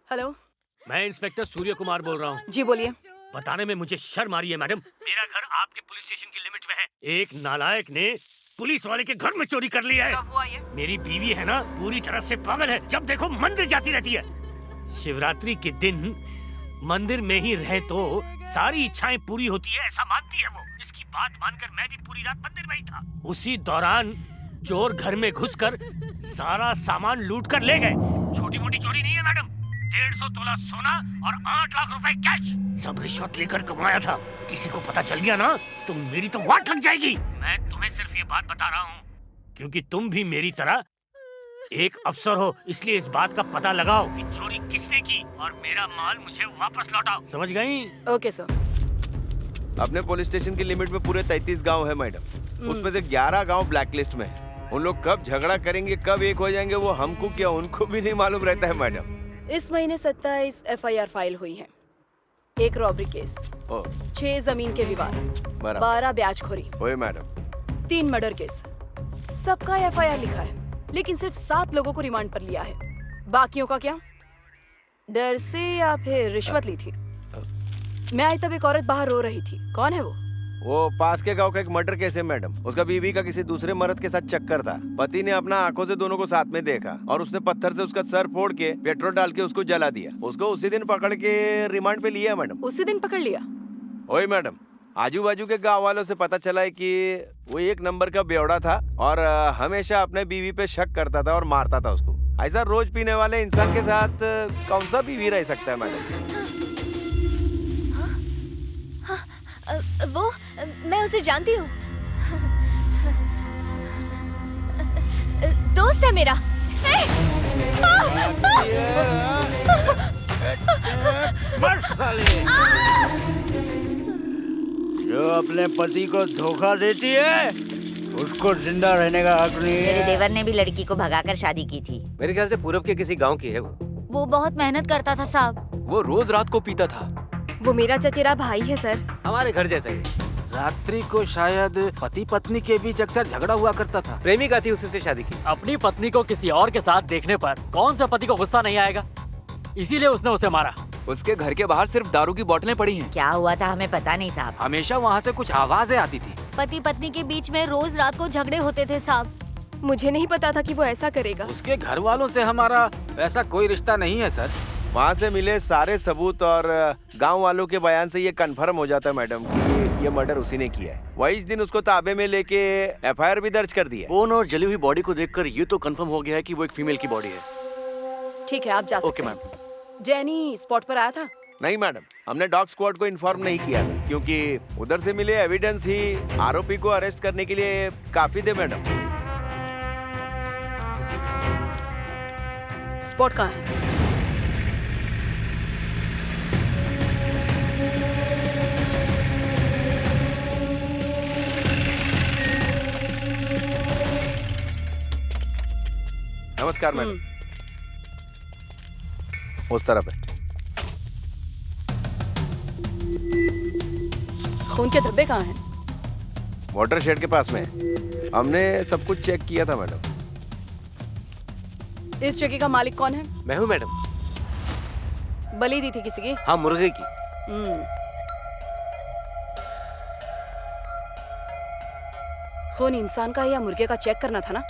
हेलो, मैं इंस्पेक्टर सूर्य कुमार बोल रहा हूँ। जी बोलिए। बताने में मुझे शर्म आ रही है मैडम। मेरा घर आपके पुलिस स्टेशन की लिमिट में है। एक नालायक ने पुलिस वाले के घर में चोरी कर लिया है। कब हुआ ये? मेरी बीवी है ना, पूरी तरह से पागल है। जब देखो मंदिर जाती रहती है। शिवरात्रि के दिन मंदिर में ही रहे तो सारी इच्छाएं पूरी होती है, ऐसा मानती है वो। इसकी बात मानकर मैं भी पूरी रात मंदिर में ही था। उसी दौरान चोर घर में घुसकर सारा सामान लूट कर ले गए। छोटी मोटी चोरी नहीं है मैडम, 150 तोला सोना और 8 लाख रुपए कैश। सब रिश्वत लेकर कमाया था। किसी को पता चल गया ना तो मेरी तो वाट लग जाएगी। मैं तुम्हें सिर्फ ये बात बता रहा हूँ क्योंकि तुम भी मेरी तरह एक अफसर हो, इसलिए इस बात का पता लगाओ कि चोरी किसने की और मेरा माल मुझे वापस लौटाओ। समझ गई? Okay sir. अपने पुलिस स्टेशन की लिमिट में पूरे 33 गांव है मैडम। उसमें से 11 गांव ब्लैकलिस्ट में है। उन लोग कब झगड़ा करेंगे, कब एक हो जाएंगे, वो हमको क्या उनको भी नहीं मालूम रहता है मैडम। इस महीने 27 एफआईआर फाइल हुई हैं। 1 रॉबरी केस, 6 जमीन के विवाद, 12 ब्याजखोरी, ओए मैडम, 3 मर्डर केस। सबका एफआईआर लिखा है, लेकिन सिर्फ 7 लोगों को रिमांड पर लिया है। बाकियों का क्या? डर से या फिर रिश्वत ली थी? मैं आई तब एक औरत बाहर रो रही थी। कौन है वो? वो पास के गांव का एक मर्डर केस है मैडम। उसका बीवी का किसी दूसरे मर्द के साथ चक्कर था। पति ने अपना आंखों से दोनों को साथ में देखा और उसने पत्थर से उसका सर फोड़ के पेट्रोल डाल के उसको जला दिया। उसको उसी दिन पकड़ के रिमांड पे लिया मैडम। उसी दिन पकड़ लिया? ओए मैडम, आजू बाजू के गाँव वालों से पता चला है कि वो 1 नंबर का बेवड़ा था और हमेशा अपने बीवी पे शक करता था और मारता था उसको। ऐसा रोज पीने वाले इंसान के साथ कौन सा बीवी रह सकता है मैडम? वो मैं उसे जानती हूँ, दोस्त है मेरा। जो अपने पति को धोखा देती है उसको जिंदा रहने का हक नहीं है। मेरे देवर ने भी लड़की को भगाकर शादी की थी। मेरे ख्याल से पूरब के किसी गांव की है वो बहुत मेहनत करता था साहब। वो रोज रात को पीता था। वो मेरा चचेरा भाई है सर। हमारे घर जैसा ही। रात्रि को शायद पति पत्नी के बीच अक्सर झगड़ा हुआ करता था। प्रेमिका थी, उसी से शादी की। अपनी पत्नी को किसी और के साथ देखने पर कौन सा पति को गुस्सा नहीं आएगा? इसीलिए उसने उसे मारा। उसके घर के बाहर सिर्फ दारू की बोतलें पड़ी हैं। क्या हुआ था हमें पता नहीं साहब। हमेशा वहाँ से कुछ आवाजें आती थी। पति पत्नी के बीच में रोज रात को झगड़े होते थे साहब। मुझे नहीं पता था कि वो ऐसा करेगा। उसके घर वालों से हमारा वैसा कोई रिश्ता नहीं है सर। वहाँ से मिले सारे सबूत और गांव वालों के बयान से ये कंफर्म हो जाता है मैडम कि ये मर्डर उसी ने किया है। वही इस दिन उसको ताबे में लेके एफआईआर भी दर्ज कर दी है। बोन और जली हुई बॉडी को देखकर ये तो कंफर्म हो गया है कि वो एक फीमेल की बॉडी है। ठीक है, आप जा सकते ओके हैं। मैम। डैनी स्पॉट पर आया था? नहीं मैडम, हमने डॉग स्क्वाड को इन्फॉर्म नहीं किया था क्योंकि उधर से मिले एविडेंस ही आरोपी को अरेस्ट करने के लिए काफी थे मैडम। स्पॉट कहाँ है? नमस्कार मैडम। उस तरफ है। खून के धब्बे कहाँ हैं? वाटर शेड के पास में है। हमने सब कुछ चेक किया था मैडम। इस जगह का मालिक कौन है? मैं हूँ मैडम। बलि दी थी किसी की? हाँ, मुर्गे की। खून इंसान का या मुर्गे का चेक करना था ना?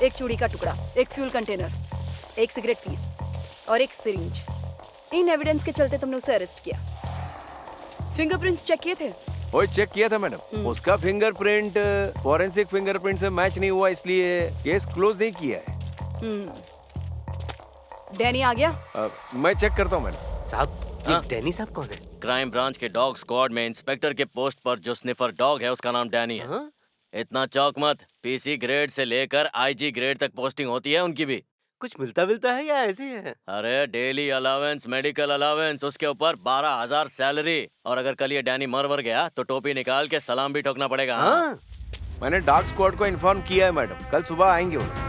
एक चूड़ी का टुकड़ा, एक फ्यूल कंटेनर, एक सिगरेट पीस और एक सिरिंज। इन एविडेंस के चलते तुमने उसे अरेस्ट किया। फिंगरप्रिंट्स चेक किए थे? वो चेक किया था मैडम। उसका फिंगरप्रिंट फॉरेंसिक फिंगरप्रिंट से मैच नहीं हुआ, इसलिए केस क्लोज नहीं किया है। डैनी आ गया? मैं चेक करता हूँ मैडम। साहब, ये डैनी साहब कौन है? क्राइम ब्रांच के डॉग स्क्वाड में इंस्पेक्टर के पोस्ट पर जो स्निफर डॉग है उसका नाम डैनी है। इतना चौक मत, पीसी ग्रेड से लेकर आईजी ग्रेड तक पोस्टिंग होती है उनकी भी। कुछ मिलता है या ऐसे ही है? अरे डेली अलावेंस, मेडिकल अलावेंस, उसके ऊपर 12,000 सैलरी। और अगर कल ये डैनी मर गया तो टोपी निकाल के सलाम भी ठोकना पड़ेगा। हाँ? मैंने डॉग स्क्वाड को इन्फॉर्म किया है मैडम, कल सुबह आएंगे वो।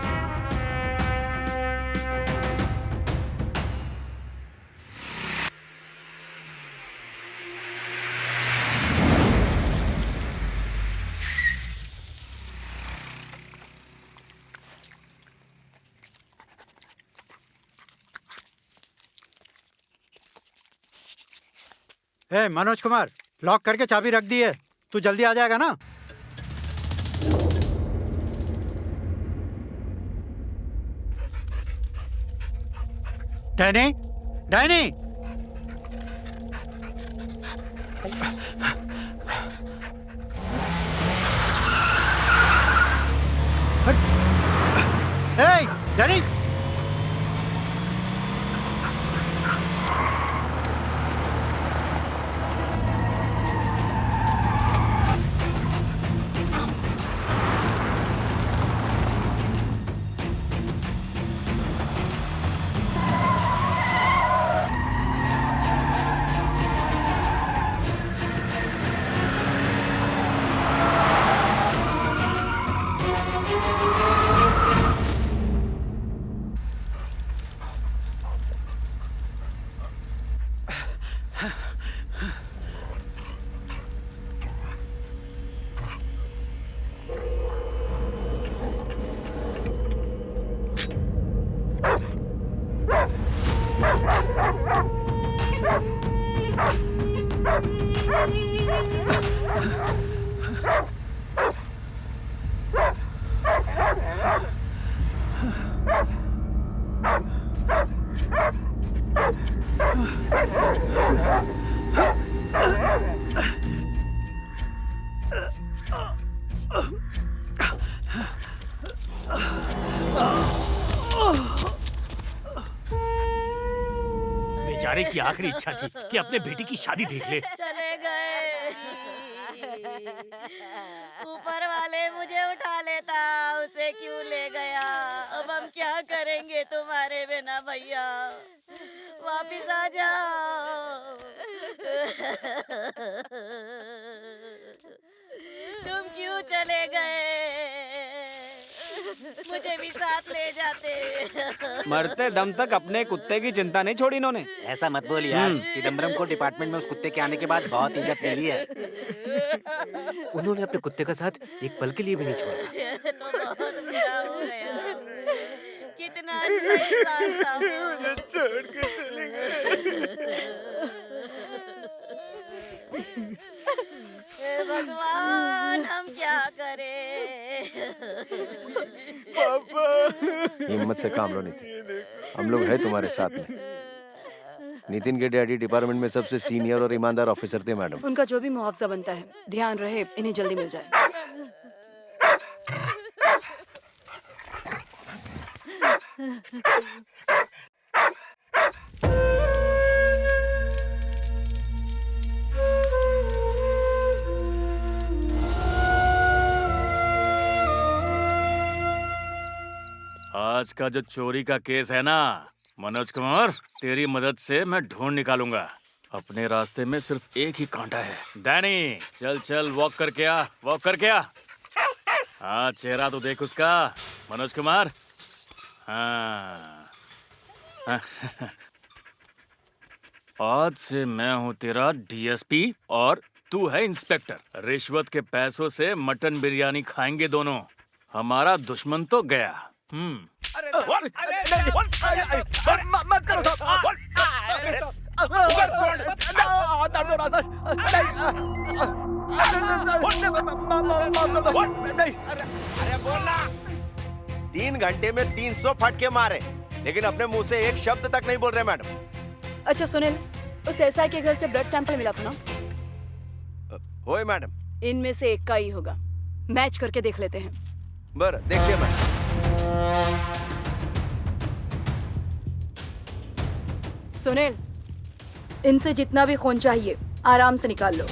ए मनोज कुमार, लॉक करके चाबी रख दी है, तू जल्दी आ जाएगा ना? डैनी, डैनी, ए डैनी, बेचारे की आखिरी इच्छा थी कि अपने बेटी की शादी देख ले। चले गए। ऊपर वाले मुझे उठा लेता, उसे क्यों ले गया? अब हम क्या करेंगे तुम्हारे बिना भैया? वापिस आ जाओ। तुम क्यों चले गए? मुझे भी साथ ले जाते। मरते दम तक अपने कुत्ते की चिंता नहीं छोड़ी इन्होंने। ऐसा मत बोल यार, चिदम्बरम को डिपार्टमेंट में उस कुत्ते के आने के बाद बहुत इज्जत मिली है। उन्होंने अपने कुत्ते का साथ एक पल के लिए भी नहीं छोड़ा। ये तो बहुत बुरा हो गया। कितना अच्छा इंसान था वो। मुझे छोड़ के चले गए। हे भगवान, हम क्या करें? पापा, हिम्मत से काम लो नितिन, हम लोग हैं तुम्हारे साथ में। नितिन के डैडी डिपार्टमेंट में सबसे सीनियर और ईमानदार ऑफिसर थे मैडम। उनका जो भी मुआवजा बनता है, ध्यान रहे इन्हें जल्दी मिल जाए। आज का जो चोरी का केस है ना मनोज कुमार, तेरी मदद से मैं ढूंढ निकालूंगा। अपने रास्ते में सिर्फ एक ही कांटा है। डैनी चल चल, वॉक करके आ, वॉक करके आ। हाँ, चेहरा तो देख उसका, मनोज कुमार। हाँ आज से मैं हूँ तेरा डीएसपी और तू है इंस्पेक्टर। रिश्वत के पैसों से मटन बिरयानी खाएंगे दोनों। हमारा दुश्मन तो गया। मत करो साहब। अरे बोलना। 3 घंटे में 300 फटके मारे, लेकिन अपने मुंह से एक शब्द तक नहीं बोल रहे मैडम। अच्छा सुनील, उस एसआई के घर से ब्लड सैंपल मिला था ना? होए मैडम। इनमें से एक का ही होगा, मैच करके देख लेते हैं। बरं, देखिए मैडम। सुनील, इनसे जितना भी खून चाहिए आराम से निकाल लो।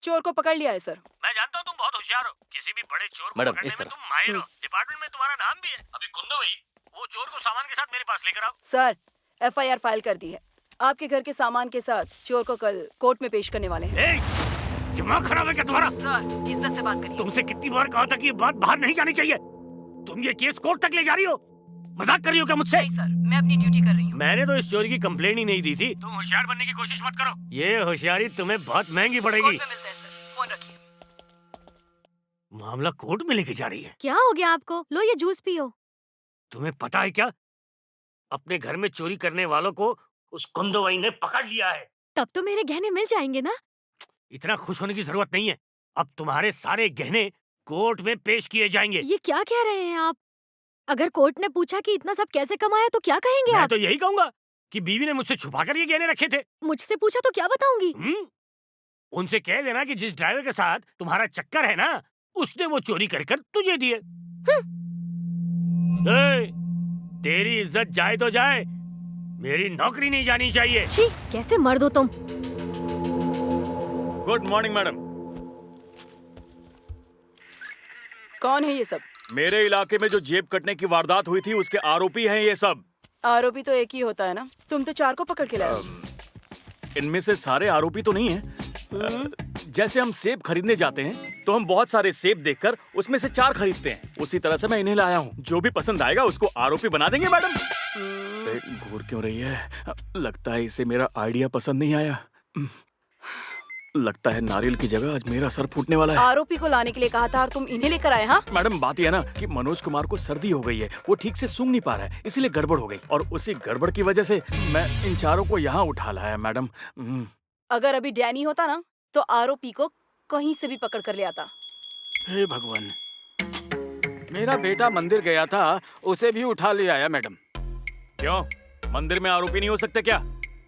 चोर को पकड़ लिया है सर। मैं जानता हूँ तुम बहुत होशियार हो। किसी भी बड़े चोर को मैडम, पकड़ने इस में तरफ। तुम माहिर हो। डिपार्टमेंट में तुम्हारा नाम भी है। अभी कुंदो भाई, वो चोर को सामान के साथ मेरे पास लेकर आओ। सर, एफआईआर फाइल कर दी है। आपके घर के सामान के साथ चोर को कल कोर्ट में पेश करने वाले हैं। दिमाग खराब है क्या तुम्हारा? सर, इज्जत से बात करिए। तुमसे कितनी बार कहा था कि ये बात बाहर नहीं जानी चाहिए। तुम ये केस कोर्ट तक ले जा रही हो। मजाक कर रही हो क्या मुझसे? नहीं सर, मैं अपनी ड्यूटी कर रही हूँ। मैंने तो इस चोरी की कंप्लेन ही नहीं दी थी। तुम होशियार बनने की कोशिश मत करो। ये होशियारी तुम्हें बहुत महंगी पड़ेगी। कोर्ट में मिलते हैं सर, फोन रखिए। मामला कोर्ट में लेके जा रही है। क्या हो गया आपको? लो ये जूस पियो। तुम्हें पता है क्या, अपने घर में चोरी करने वालों को उस कुंदोवाई ने पकड़ लिया है। तब तो मेरे गहने मिल जाएंगे ना? इतना खुश होने की जरूरत नहीं है। अब तुम्हारे सारे गहने कोर्ट में पेश किए जाएंगे। ये क्या कह रहे हैं आप? अगर कोर्ट ने पूछा कि इतना सब कैसे कमाया तो क्या कहेंगे मैं आप? तो यही कहूंगा कि बीवी ने मुझसे छुपा कर ये गहने रखे थे। मुझसे पूछा तो क्या बताऊंगी? उनसे कह देना कि जिस ड्राइवर के साथ तुम्हारा चक्कर है ना, उसने वो चोरी कर कर तुझे दिए। तेरी इज्जत जाए तो जाए, मेरी नौकरी नहीं जानी चाहिए। छी, कैसे मर्द हो तुम? Good morning madam. कौन है ये सब? मेरे इलाके में जो जेब कटने की वारदात हुई थी उसके आरोपी हैं ये सब। आरोपी तो एक ही होता है ना, तुम तो 4 को पकड़ के लाए। इनमें से सारे आरोपी तो नहीं हैं। जैसे हम सेब खरीदने जाते हैं तो हम बहुत सारे सेब देखकर उसमें से 4 खरीदते हैं। उसी तरह से मैं इन्हें लाया हूँ। जो भी पसंद आएगा उसको आरोपी बना देंगे मैडम। घूर क्यों रही है? लगता है इसे मेरा आइडिया पसंद नहीं आया। लगता है नारियल की जगह आज मेरा सर फूटने वाला है। आरोपी को लाने के लिए कहा था और तुम इन्हें लेकर आए? हाँ मैडम, बात यह है ना कि मनोज कुमार को सर्दी हो गई है, वो ठीक से सूंघ नहीं पा रहा है, इसीलिए गड़बड़ हो गई और उसी गड़बड़ की वजह से मैं इन 4 को यहाँ उठा लाया मैडम। अगर अभी डैनी होता ना तो आरोपी को कहीं से भी पकड़ कर ले आता। हे भगवान, मेरा बेटा मंदिर गया था, उसे भी उठा ले आया मैडम। क्यों, मंदिर में आरोपी नहीं हो सकते क्या?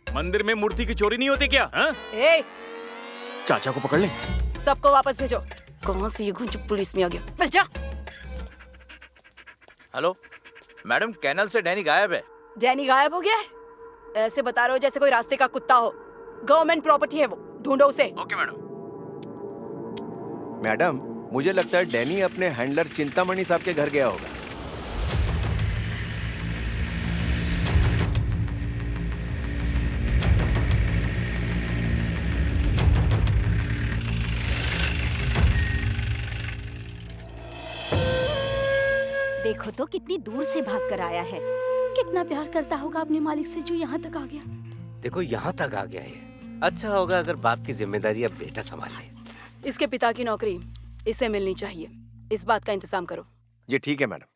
मंदिर में मूर्ति की चोरी नहीं होती क्या? ए, चाचा को पकड़ ले। सबको वापस भेजो। कहाँ से ये घुंच पुलिस में आ गया? चल जा। हेलो मैडम, कैनल से डैनी गायब है। डैनी गायब हो गया है? ऐसे बता रहे हो जैसे कोई रास्ते का कुत्ता हो। गवर्नमेंट प्रॉपर्टी है वो, ढूंढो उसे। Okay madam. मैडम, मुझे लगता है डैनी अपने हैंडलर चिंतामणि साहब के घर गया होगा। देखो तो कितनी दूर से भाग कर आया है। कितना प्यार करता होगा अपने मालिक से जो यहाँ तक आ गया। देखो यहाँ तक आ गया है। अच्छा होगा अगर बाप की जिम्मेदारी अब बेटा संभाल ले। इसके पिता की नौकरी इसे मिलनी चाहिए। इस बात का इंतजाम करो। जी ठीक है मैडम।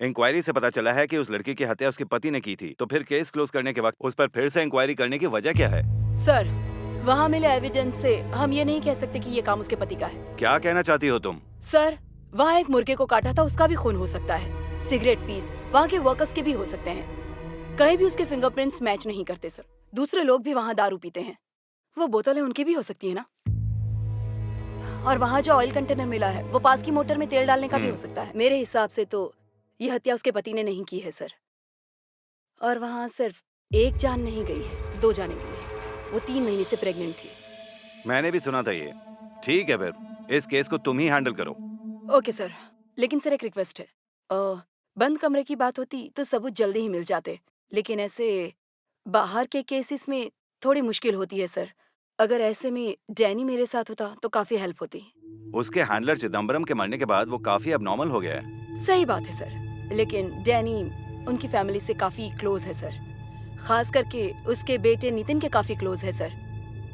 इंक्वायरी से पता चला है कि उस लड़की की हत्या उसके पति ने की थी, तो फिर केस क्लोज करने के वक्त उस पर फिर से इंक्वायरी करने की वजह क्या है? सर, वहाँ मिले एविडेंस से हम ये नहीं कह सकते कि ये काम उसके पति का है। क्या कहना चाहती हो तुम? सर, वहाँ एक मुर्गे को काटा था, उसका भी खून हो सकता है। सिगरेट पीस वहाँ के वर्कर्स के भी हो सकते हैं। कहीं भी उसके फिंगरप्रिंट्स मैच नहीं करते सर। दूसरे लोग भी वहाँ दारू पीते हैं, वो बोतलें उनकी भी हो सकती है ना। और वहाँ जो ऑयल कंटेनर मिला है वो पास की मोटर में तेल डालने का भी हो सकता है। मेरे हिसाब से तो ये हत्या उसके पति ने नहीं की है सर। और वहाँ सिर्फ एक जान नहीं गई है, 2 जानें गई है। वो 3 महीने से प्रेग्नेंट थी। मैंने भी सुना था ये। ठीक है, फिर इस केस को तुम ही हैंडल करो। ओके सर, लेकिन सर एक रिक्वेस्ट है। बंद कमरे की बात होती तो सबूत जल्दी ही मिल जाते, लेकिन ऐसे बाहर के केसेस में थोड़ी मुश्किल होती है सर। अगर ऐसे में डैनी मेरे साथ होता तो काफी हेल्प होती। उसके हैंडलर चिदम्बरम के मरने के बाद वो काफी अबनॉर्मल हो गया है। सही बात है सर, लेकिन डैनी उनकी फैमिली से काफी क्लोज है सर। खास करके उसके बेटे नितिन के काफी क्लोज है सर।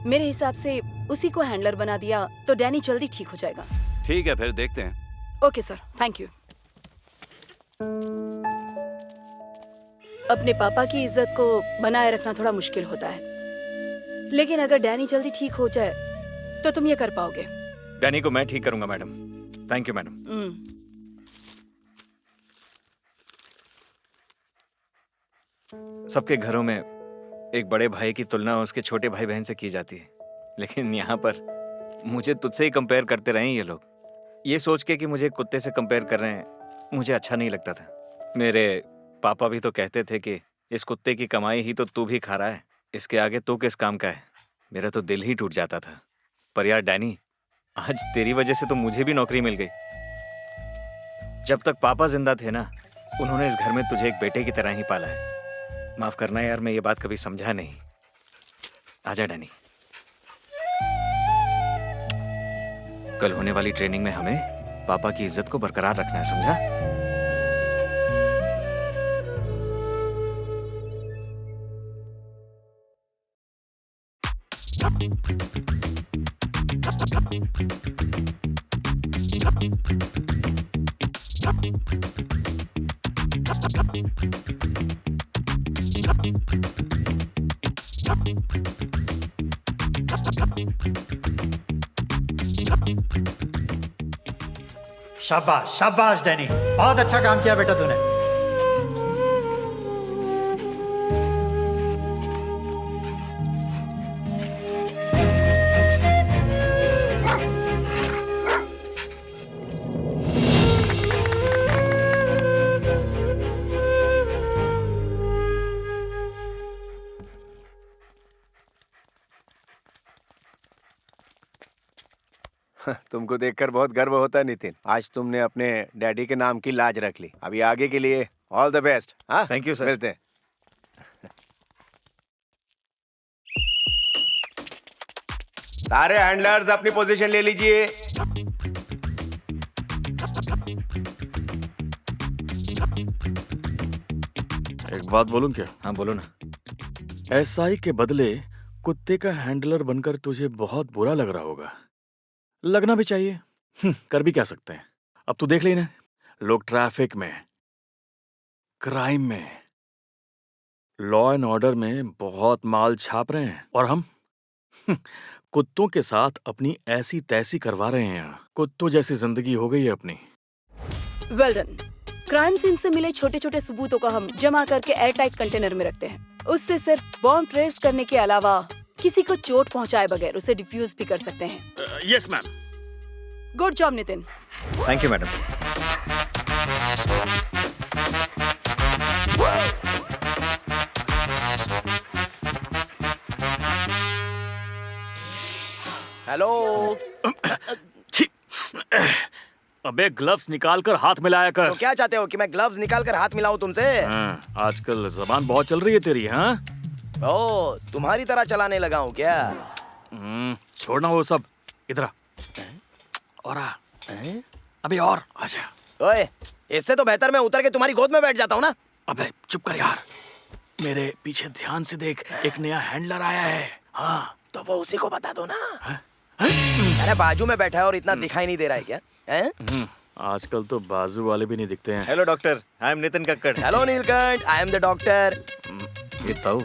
मेरे हिसाब से उसी को हैंडलर बना दिया तो डैनी जल्दी ठीक हो जाएगा। ठीक है, फिर देखते हैं। Okay sir, thank you. अपने पापा की इज्जत को बनाए रखना थोड़ा मुश्किल होता है, लेकिन अगर डैनी जल्दी ठीक हो जाए तो तुम ये कर पाओगे। डैनी को मैं ठीक करूंगा मैडम। Thank you madam. सबके घरों में एक बड़े भाई की तुलना उसके छोटे भाई बहन से की जाती है, लेकिन यहाँ पर मुझे तुझसे ही कंपेयर करते रहे ये लोग। ये सोच के कि मुझे कुत्ते से कंपेयर कर रहे हैं, मुझे अच्छा नहीं लगता था। मेरे पापा भी तो कहते थे कि इस कुत्ते की कमाई ही तो तू भी खा रहा है, इसके आगे तू किस काम का है। मेरा तो दिल ही टूट जाता था। पर यार डैनी, आज तेरी वजह से तो मुझे भी नौकरी मिल गई। जब तक पापा जिंदा थे ना, उन्होंने इस घर में तुझे एक बेटे की तरह ही पाला है। माफ करना यार, मैं ये बात कभी समझा नहीं। आजा डैनी। कल होने वाली ट्रेनिंग में हमें पापा की इज्जत को बरकरार रखना है, समझा? शाबाश शाबाश डैनी, बहुत अच्छा काम किया बेटा तूने। तुमको देखकर बहुत गर्व होता है नितिन। आज तुमने अपने डैडी के नाम की लाज रख ली। अभी आगे के लिए ऑल द बेस्ट। हाँ, थैंक यू सर। मिलते हैं। सारे हैंडलर्स अपनी पोजीशन ले लीजिए। एक बात बोलूं क्या? हाँ बोलो ना। एसआई के बदले कुत्ते का हैंडलर बनकर तुझे बहुत बुरा लग रहा होगा। लगना भी चाहिए। कर भी क्या सकते हैं। अब तू देख लेना, लोग ट्रैफिक में, क्राइम में, लॉ एंड ऑर्डर में बहुत माल छाप रहे हैं, और हम कुत्तों के साथ अपनी ऐसी तैसी करवा रहे हैं। कुत्तों जैसी जिंदगी हो गई है अपनी। Well done. क्राइम सीन से मिले छोटे छोटे सबूतों को हम जमा करके एयरटाइट कंटेनर में रखते हैं। उससे सिर्फ बॉम्ब ट्रेस करने के अलावा किसी को चोट पहुंचाए बगैर उसे डिफ्यूज भी कर सकते हैं। Yes ma'am. Good job Nitin. Thank you madam. Hello. अबे ग्लव्स निकाल कर हाथ मिलाया कर। तो क्या चाहते हो कि मैं ग्लव्स निकाल कर हाथ मिलाऊं तुमसे? आजकल जबान बहुत चल रही है तेरी। हाँ, ओ, तुम्हारी तरह चलाने लगा हूँ क्या? छोड़ना वो सब, इधर आ। और आ। अबे और आजा। ओए, इससे तो बेहतर मैं उतर के तुम्हारी गोद में बैठ जाता हूँ ना। अबे चुप कर यार, मेरे पीछे ध्यान से देख, एक नया हैंडलर आया है। हाँ तो वो उसी को बता दो ना। अरे बाजू में बैठा है और इतना दिखाई नहीं दे रहा है क्या? आजकल तो बाजू वाले भी नहीं दिखते हैं। Hello doctor, I am Nitin Kakkar. Hello Neelkanth, I am the doctor. ये ताऊ,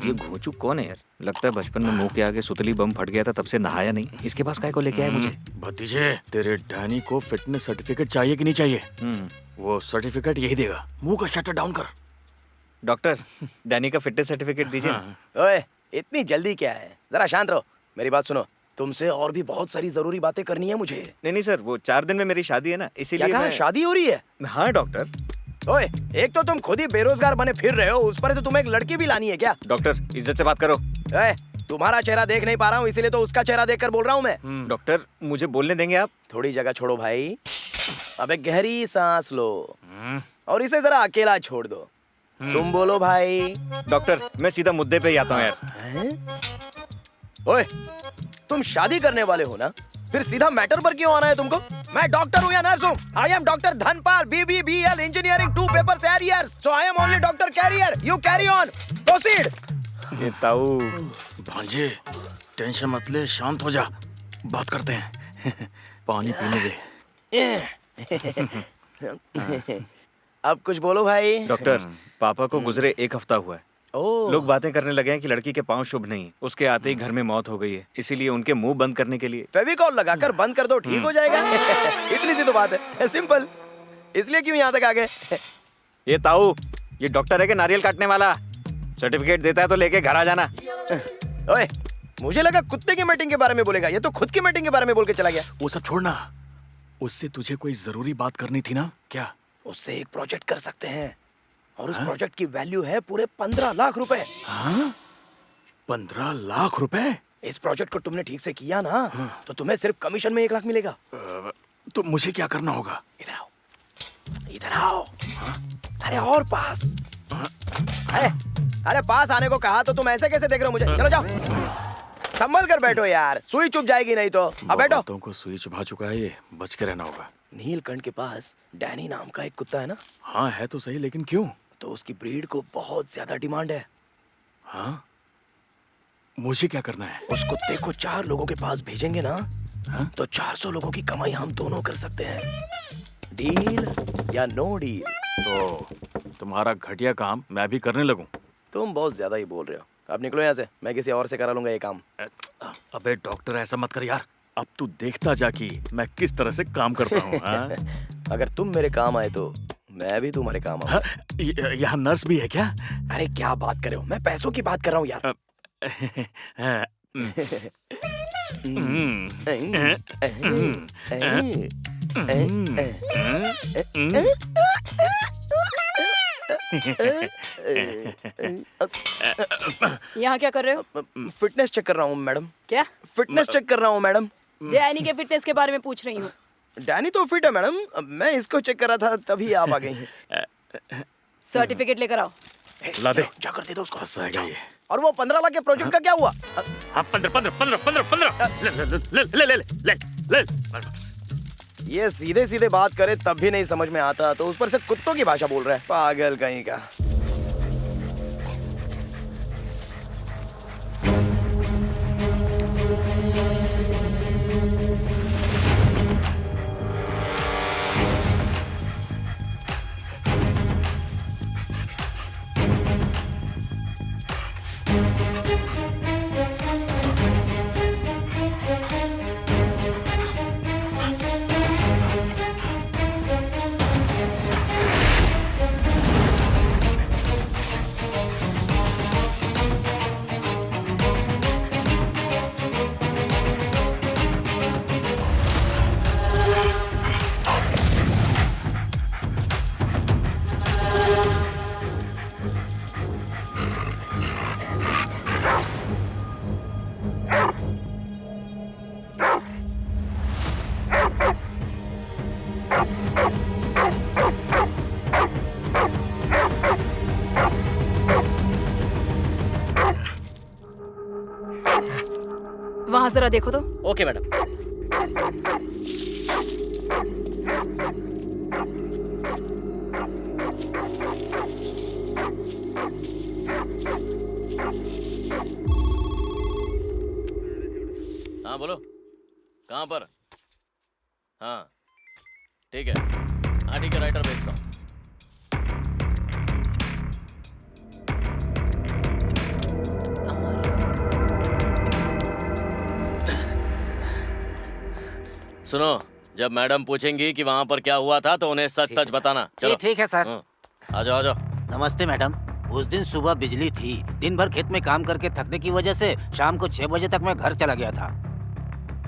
ये घोंचू कौन है यार? लगता है बचपन में मुंह के आगे सुतली बम फट गया था, तब से नहाया नहीं। इसके पास काय को लेके आए मुझे? भतीजे, तेरे डैनी को फिटनेस सर्टिफिकेट चाहिए कि नहीं चाहिए? वो सर्टिफिकेट यही देगा। मुंह का शटर डाउन कर। डॉक्टर, डैनी का फिटनेस सर्टिफिकेट दीजिए ना। ओए, इतनी जल्दी क्या है? जरा शांत रहो, मेरी बात सुनो। तुमसे और भी बहुत सारी जरूरी बातें करनी है मुझे। नहीं सर, वो 4 दिन में मेरी शादी है ना, इसीलिए। क्या कहा? शादी हो रही है? हाँ डॉक्टर। ओए, एक तो तुम खुद ही बेरोजगार बने फिर रहे हो, उस पर तो तुम्हें एक लड़की भी लानी है क्या? डॉक्टर, इज्जत से बात करो। ओए, तुम्हारा चेहरा देख नहीं पा रहा हूँ, इसीलिए तो उसका चेहरा देखकर बोल रहा हूँ मैं। डॉक्टर, मुझे बोलने देंगे आप? थोड़ी जगह छोड़ो भाई। अबे गहरी सांस लो और इसे जरा अकेला छोड़ दो। तुम बोलो भाई। डॉक्टर, मैं सीधा मुद्दे पे ही आता हूँ यार। ओए, तुम शादी करने वाले हो ना, फिर सीधा मैटर पर क्यों आना है तुमको? मैं डॉक्टर हूँ या नर्स हूँ? I am doctor Dhanpal, BBBL engineering 2 papers arrears, so I am only doctor career. You carry on, proceed. ये ताऊ। भांजे, टेंशन मत ले, शांत हो जा, बात करते हैं। पानी पीने दे। अब कुछ बोलो भाई। डॉक्टर, पापा को गुजरे 1 हफ्ता हुआ है। लोग बातें करने लगे हैं कि लड़की के पाँव शुभ नहीं, उसके आते ही घर में मौत हो गई है, इसीलिए उनके मुंह बंद करने के लिए फेविकॉल लगाकर बंद कर दो, ठीक हो जाएगा। इतनी सी तो बात है, सिंपल। इसलिए क्यों यहाँ तक आ गए? ये ताऊ, ये डॉक्टर है कि नारियल काटने वाला? सर्टिफिकेट देता है तो लेके घर आ जाना। ओए, मुझे लगा कुत्ते की मीटिंग के बारे में बोलेगा, ये तो खुद की मीटिंग के बारे में बोल के चला गया। वो सब छोड़ना, उससे तुझे कोई जरूरी बात करनी थी ना? क्या? उससे एक प्रोजेक्ट कर सकते हैं और उस प्रोजेक्ट की वैल्यू है पूरे 15 लाख रुपए। हाँ? 15 लाख रुपए? इस प्रोजेक्ट को तुमने ठीक से किया ना, तो तुम्हें सिर्फ कमीशन में 1 लाख मिलेगा। तो मुझे क्या करना होगा? इधर आओ, इधर आओ। अरे और पास। अरे पास आने को कहा तो तुम ऐसे कैसे देख रहे हो मुझे? चलो जाओ, संभल कर बैठो यार, सुई चुभ जाएगी नहीं तो। अब बैठो। बातों को सुई चुभा चुका है ये, बच के रहना होगा। नीलकंठ के पास डैनी नाम का एक कुत्ता है ना? हाँ है तो सही, लेकिन क्यों? तो उसकी ब्रीड को बहुत ज्यादा डिमांड है। हाँ? मुझे क्या करना है? उस कुत्ते को 4 लोगों के पास भेजेंगे ना, तो 400 लोगों की कमाई हम दोनों कर सकते हैं। डील या नो डील? तो तुम्हारा घटिया काम मैं भी करने लगूं? तुम बहुत ज्यादा ही बोल रहे हो। अब निकलो यहाँ से, मैं किसी और से करा लूंगा ये काम। अबे डॉक्टर, ऐसा मत कर यार। अब तू देखता जा कि मैं किस तरह से काम करता हूँ। अगर तुम मेरे काम आए तो मैं भी तुम्हारे काम आऊँ। यहाँ नर्स भी है क्या? अरे क्या बात कर रहे हो, मैं पैसों की बात कर रहा हूँ यार। यहाँ क्या कर रहे हो? फिटनेस चेक कर रहा हूँ मैडम। क्या? फिटनेस चेक कर रहा हूँ मैडम। डैनी के फिटनेस के बारे में पूछ रही हूँ। डैनी तो फिट है मैडम, मैं इसको चेक कर रहा था तभी आप आ गई हैं। सर्टिफिकेट लेकर आओ। ला दे, जाकर दे दो उसको। हंसाएगा ये। और वो 15 लाख के प्रोजेक्ट का क्या हुआ? हाँ 15। ये सीधे सीधे बात करे तब भी नहीं समझ में आता, तो उस पर से कुत्तों की भाषा बोल रहा है, पागल कहीं का। वहां जरा देखो तो। Okay madam. हाँ बोलो, कहाँ पर? हाँ ठीक है, हाँ ठीक है, राइटर भेजता हूँ। सुनो, जब मैडम पूछेंगी कि वहाँ पर क्या हुआ था तो उन्हें सच सच बताना। चलो ठीक है सर। आ जाओ आ जाओ। नमस्ते मैडम। उस दिन सुबह बिजली थी, दिन भर खेत में काम करके थकने की वजह से शाम को 6 बजे तक मैं घर चला गया था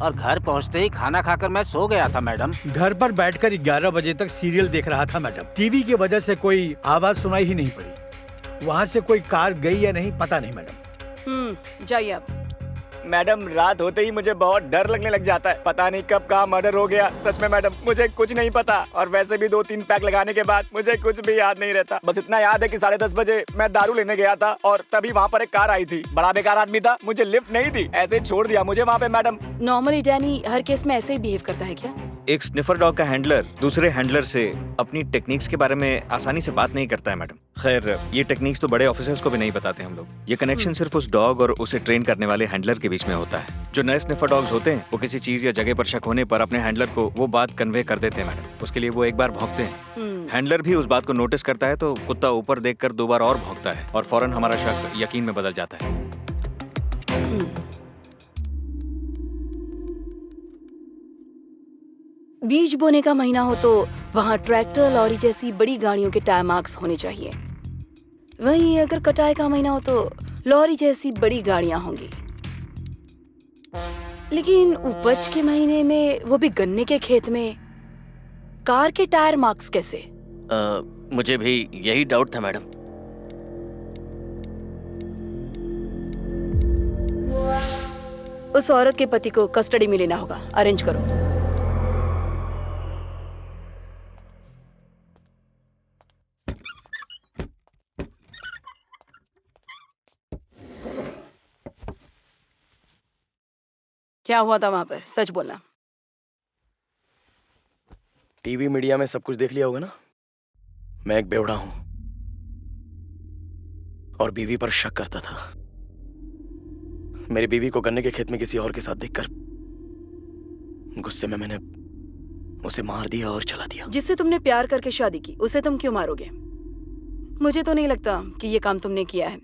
और घर पहुंचते ही खाना खाकर मैं सो गया था मैडम। घर पर बैठकर 11 बजे तक सीरियल देख रहा था मैडम। टीवी की वजह से कोई आवाज सुनाई ही नहीं पड़ी। वहाँ से कोई कार गई या नहीं पता नहीं मैडम। जाइए आप। मैडम रात होते ही मुझे बहुत डर लगने लग जाता है। पता नहीं कब कहाँ मर्डर हो गया। सच में मैडम मुझे कुछ नहीं पता, और वैसे भी 2-3 पैक लगाने के बाद मुझे कुछ भी याद नहीं रहता। बस इतना याद है कि 10:30 बजे मैं दारू लेने गया था और तभी वहाँ पर एक कार आई थी। बड़ा बेकार आदमी था, मुझे लिफ्ट नहीं दी, ऐसे ही छोड़ दिया मुझे वहाँ पे मैडम। नॉर्मली डैनी हर केस में ऐसे ही बिहेव करता है क्या? एक स्निफर डॉग का हैंडलर दूसरे हैंडलर से अपनी टेक्निक्स के बारे में आसानी से बात नहीं करता है मैडम। खैर ये टेक्निक्स तो बड़े ऑफिसर्स को भी नहीं बताते हम लोग। ये कनेक्शन सिर्फ उस डॉग और उसे ट्रेन करने वाले हैंडलर के बीच में होता है। जो नए स्निफर डॉग्स होते हैं वो किसी चीज या जगह पर शक होने पर अपने हैंडलर को वो बात कन्वे कर देते हैं मैडम। उसके लिए वो एक बार भौंकते हैं, हैंडलर भी उस बात को नोटिस करता है तो कुत्ता ऊपर देखकर 2 बार और भौंकता है और फौरन हमारा शक यकीन में बदल जाता है। बीज बोने का महीना हो तो वहाँ ट्रैक्टर, लॉरी जैसी बड़ी गाड़ियों के टायर मार्क्स होने चाहिए। वहीं अगर कटाई का महीना हो तो लॉरी जैसी बड़ी गाड़ियां होंगी। लेकिन उपज के महीने में, वो भी गन्ने के खेत में, कार के टायर मार्क्स कैसे? मुझे भी यही डाउट था मैडम। उस औरत के पति को कस्टडी में लेना होगा। अरेंज करो। क्या हुआ था वहां पर? सच बोलना। टीवी मीडिया में सब कुछ देख लिया होगा ना। मैं एक बेवड़ा हूं और बीवी पर शक करता था। मेरी बीवी को गन्ने के खेत में किसी और के साथ देखकर गुस्से में मैंने उसे मार दिया और चला दिया। जिससे तुमने प्यार करके शादी की, उसे तुम क्यों मारोगे? मुझे तो नहीं लगता कि ये काम तुमने किया है।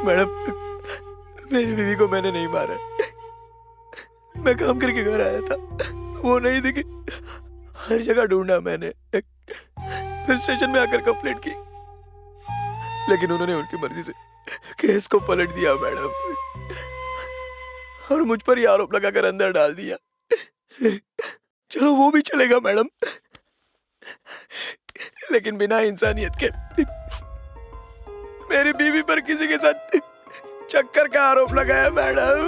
मैडम मेरी बीवी को मैंने नहीं मारा। मैं काम करके घर आया था, वो नहीं दिखी। हर जगह ढूंढा मैंने, फिर स्टेशन में आकर कंप्लेंट की, लेकिन उन्होंने उनकी मर्जी से केस को पलट दिया मैडम, और मुझ पर ही आरोप लगाकर अंदर डाल दिया। चलो वो भी चलेगा मैडम, लेकिन बिना इंसानियत के मेरी बीवी पर किसी के साथ चक्कर का आरोप लगाया मैडम।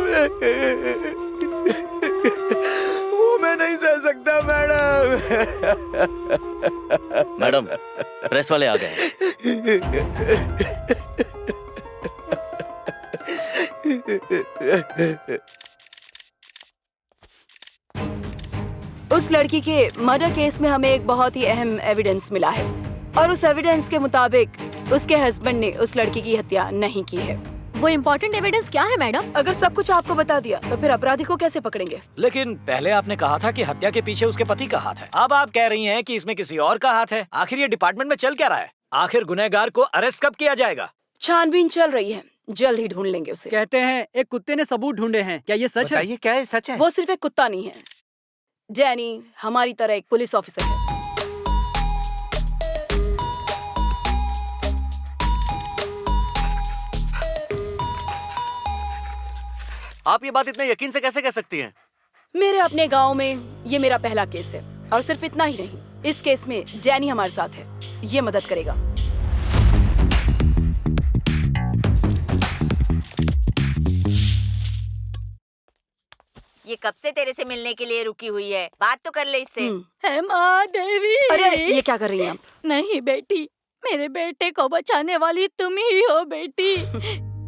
वो मैं नहीं सह सकता मैडम। मैडम प्रेस वाले आ गए। उस लड़की के मर्डर केस में हमें एक बहुत ही अहम एविडेंस मिला है, और उस एविडेंस के मुताबिक उसके हस्बैंड ने उस लड़की की हत्या नहीं की है। वो इम्पोर्टेंट एविडेंस क्या है मैडम? अगर सब कुछ आपको बता दिया तो फिर अपराधी को कैसे पकड़ेंगे? लेकिन पहले आपने कहा था कि हत्या के पीछे उसके पति का हाथ है। अब आप कह रही हैं कि इसमें किसी और का हाथ है। आखिर ये डिपार्टमेंट में चल क्या रहा है? आखिर गुनहगार को अरेस्ट कब किया जाएगा? छानबीन चल रही है, जल्द ही ढूंढ लेंगे उसे। कहते हैं एक कुत्ते ने सबूत ढूंढे हैं, क्या ये सच है? क्या ये सच है? वो सिर्फ एक कुत्ता नहीं है, डैनी हमारी तरह एक पुलिस ऑफिसर है। आप ये बात इतने यकीन से कैसे कह सकती हैं? मेरे अपने गांव में ये मेरा पहला केस है, और सिर्फ इतना ही नहीं, इस केस में डैनी हमारे साथ है, ये मदद करेगा। ये कब से तेरे से मिलने के लिए रुकी हुई है, बात तो कर ले इससे। है माँ देवी। अरे ये क्या कर रही हैं आप? नहीं बेटी, मेरे बेटे को बचाने वाली तुम ही हो बेटी।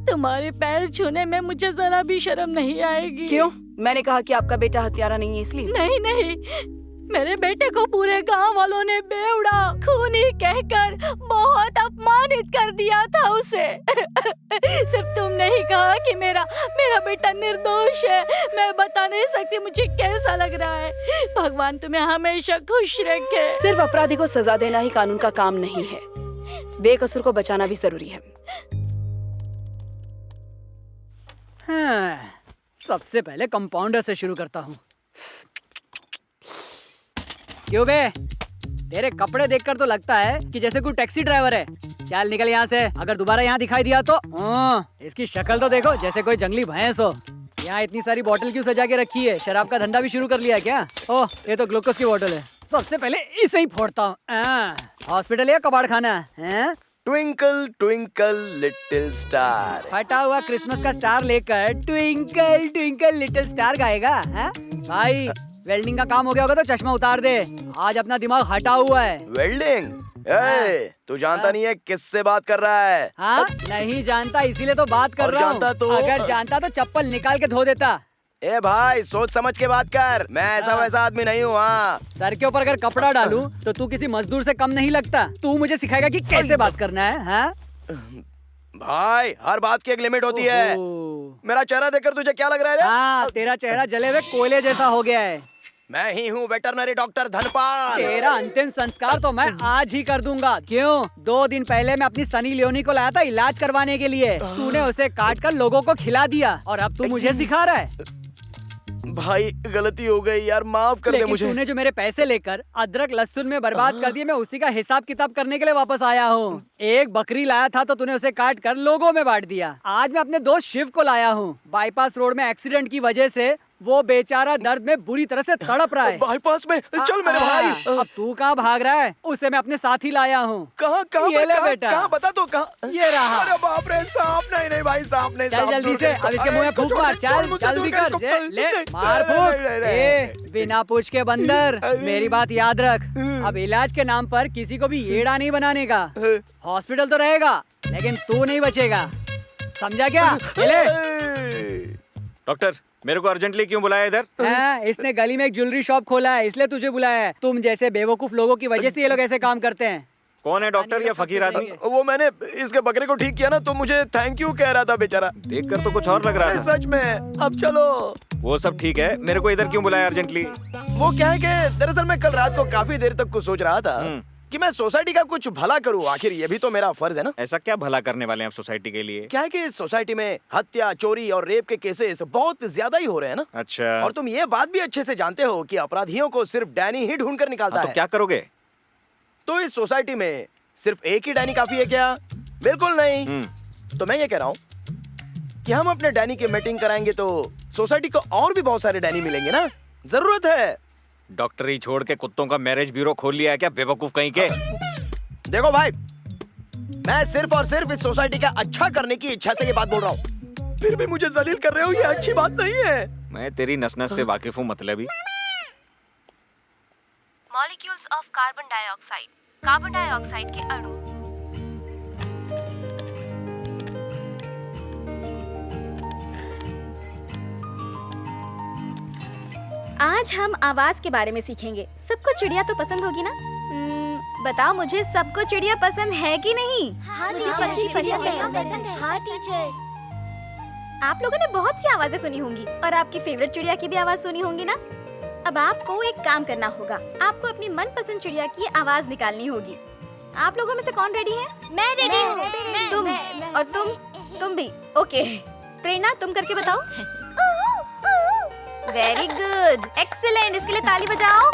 तुम्हारे पैर छूने में मुझे जरा भी शर्म नहीं आएगी। क्यों? मैंने कहा कि आपका बेटा हत्यारा नहीं है इसलिए। नहीं नहीं, मेरे बेटे को पूरे गांव वालों ने बेवड़ा खूनी कहकर बहुत अपमानित कर दिया था उसे। सिर्फ तुमने ही कहा कि मेरा बेटा निर्दोष है। मैं बता नहीं सकती मुझे कैसा लग रहा है। भगवान तुम्हें हमेशा खुश रखे। सिर्फ अपराधी को सजा देना ही कानून का काम नहीं है, बेकसूर को बचाना भी जरूरी है। हाँ, सबसे पहले कंपाउंडर से शुरू करता हूँ। क्यों बे? तेरे कपड़े देखकर तो लगता है कि जैसे कोई टैक्सी ड्राइवर है। चल निकल यहाँ से, अगर दोबारा यहाँ दिखाई दिया तो। इसकी शक्ल तो देखो, जैसे कोई जंगली भैंस हो। यहाँ इतनी सारी बोतल क्यों सजा के रखी है? शराब का धंधा भी शुरू कर लिया है क्या? ओह, ये तो ग्लूकोज की बोतल है। सबसे पहले इसे ही फोड़ता हूँ। हॉस्पिटल या कबाड़ खाना है? Twinkle twinkle little star. फटा हुआ क्रिसमस का स्टार लेकर ट्विंकल ट्विंकल लिटिल स्टार गाएगा है? भाई वेल्डिंग का काम हो गया होगा तो चश्मा उतार दे, आज अपना दिमाग हटा हुआ है। वेल्डिंग? तू जानता नहीं है किससे बात कर रहा है? हाँ, नहीं जानता, इसीलिए तो बात कर रहा हूँ। अगर जानता तो चप्पल निकाल के धो देता। ए भाई, सोच समझ के बात कर, मैं ऐसा वैसा आदमी नहीं हूँ। हाँ, सर के ऊपर अगर कपड़ा डालूं तो तू किसी मजदूर से कम नहीं लगता। तू मुझे सिखाएगा कि कैसे बात करना है? हाँ? भाई, हर बात की एक लिमिट होती है। मेरा चेहरा देखकर तुझे क्या लग रहा है रे? हाँ, तेरा चेहरा जले हुए कोयले जैसा हो गया है। मैं ही हूँ वेटरनरी डॉक्टर धनपाल। तेरा अंतिम संस्कार तो मैं आज ही कर दूंगा। क्यों? 2 दिन पहले मैं अपनी सनी लियोनी को लाया था इलाज करवाने के लिए। तूने उसे काट कर लोगों को खिला दिया और अब तू मुझे सिखा रहा है। भाई गलती हो गई यार, माफ कर दे मुझे। तूने जो मेरे पैसे लेकर अदरक लहसुन में बर्बाद कर दिए, मैं उसी का हिसाब किताब करने के लिए वापस आया हूँ। एक बकरी लाया था तो तूने उसे काट कर लोगों में बांट दिया। आज मैं अपने दोस्त शिव को लाया हूँ। बाईपास रोड में एक्सीडेंट की वजह से वो बेचारा दर्द में बुरी तरह से तड़प रहा है। बाईपास में? चल मेरे भाई। अब तू कहाँ भाग रहा है? उसे मैं अपने साथ ही लाया हूँ। कहाँ ये ले बेटा। कहाँ बता तो कहाँ? ये रहा। अरे बाप रे, सांप? नहीं नहीं भाई, सांप नहीं। चल जल्दी से, अब इसके मुंह में फूंक मार। चल जल्दी कर, ले मार फूंक। बिना पूछ के बंदर, मेरी बात याद रख। अब इलाज के नाम पर किसी को भी येड़ा नहीं बनाने का। हॉस्पिटल तो रहेगा लेकिन तू नहीं बचेगा, समझा क्या? डॉक्टर, मेरे को अर्जेंटली क्यों बुलाया इधर? इसने गली में एक ज्वेलरी शॉप खोला है, इसलिए तुझे बुलाया है। तुम जैसे बेवकूफ लोगों की वजह से ये लोग ऐसे काम करते हैं। कौन है डॉक्टर या फकीर आदमी? वो मैंने इसके बकरे को ठीक किया ना, तो मुझे थैंक यू कह रहा था बेचारा। देखकर तो कुछ और लग रहा था। सच में। अब चलो। वो सब ठीक है, मेरे को इधर क्यों बुलाया अर्जेंटली? वो क्या है कि दरअसल मैं कल रात को काफी देर तक कुछ सोच रहा था कि मैं सोसाइटी का कुछ भला करूं। आखिर ये भी तो मेरा फर्ज है ना। ऐसा क्या भला करने वाले हैं आप सोसाइटी के लिए? क्या है कि इस सोसाइटी में हत्या, चोरी और रेप के केसेस बहुत ज्यादा ही हो रहे हैं ना। अच्छा। और तुम ये बात भी अच्छे से जानते हो कि अपराधियों को सिर्फ डैनी ही ढूंढ कर निकालता है। तो क्या करोगे? तो इस सोसाइटी में सिर्फ एक ही डैनी काफी है क्या? बिल्कुल नहीं। तो मैं ये कह रहा हूँ कि हम अपने डैनी की मीटिंग कराएंगे तो सोसाइटी को और भी बहुत सारे डैनी मिलेंगे ना। जरूरत है। डॉक्टरी छोड़ के कुत्तों का मैरिज ब्यूरो खोल लिया है क्या, बेवकूफ कहीं के? देखो भाई, मैं सिर्फ और सिर्फ इस सोसाइटी का अच्छा करने की इच्छा से ये बात बोल रहा हूँ, फिर भी मुझे जलील कर रहे हो, ये अच्छी बात नहीं है। मैं तेरी नस-नस से वाकिफ हूँ। मतलबी molecules of carbon dioxide, carbon dioxide के अणु। आज हम आवाज के बारे में सीखेंगे। सबको चिड़िया तो पसंद होगी ना? बताओ मुझे, सबको चिड़िया पसंद है कि नहीं? हाँ टीचर। हाँ टीचर। आप लोगों ने बहुत सी आवाजें सुनी होंगी और आपकी फेवरेट चिड़िया की भी आवाज सुनी होंगी ना। अब आपको एक काम करना होगा, आपको अपनी मनपसंद चिड़िया की आवाज निकालनी होगी। आप लोगों में से कौन रेडी है? मैं रेडी हूँ। तुम और तुम भी। ओके, प्रेरणा तुम करके बताओ। वेरी गुड, एक्सीलेंट, इसके लिए ताली बजाओ।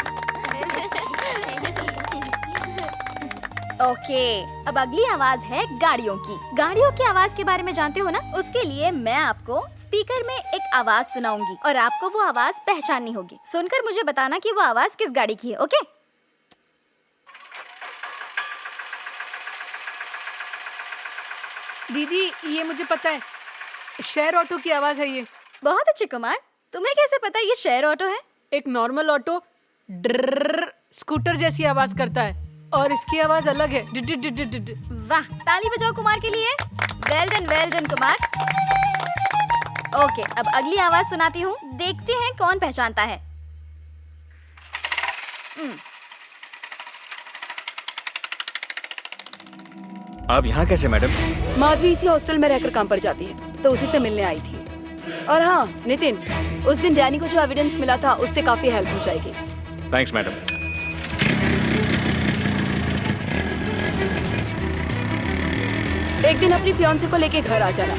ओके, अब अगली आवाज है गाड़ियों की। गाड़ियों की आवाज के बारे में जानते हो ना? उसके लिए मैं आपको स्पीकर में एक आवाज सुनाऊंगी और आपको वो आवाज पहचाननी होगी। सुनकर मुझे बताना कि वो आवाज किस गाड़ी की है। ओके? दीदी, ये मुझे पता है, शेयर ऑटो की आवाज है ये। बहुत अच्छे कुमार, तुम्हें कैसे पता ये शेयर ऑटो है? एक नॉर्मल ऑटो ड्रर स्कूटर जैसी आवाज करता है और इसकी आवाज अलग है। वाह, ताली बजाओ कुमार के लिए। Well done Kumar. ओके, अब अगली आवाज सुनाती हूँ, देखते हैं कौन पहचानता है। आप यहाँ कैसे मैडम? माधवी इसी हॉस्टल में रहकर काम पर जाती है, तो उसी से मिलने आई थी। और हाँ नितिन, उस दिन डैनी को जो एविडेंस मिला था उससे काफी हेल्प हो जाएगी। Thanks madam. एक दिन अपनी फियांसे को लेके घर आ जाना।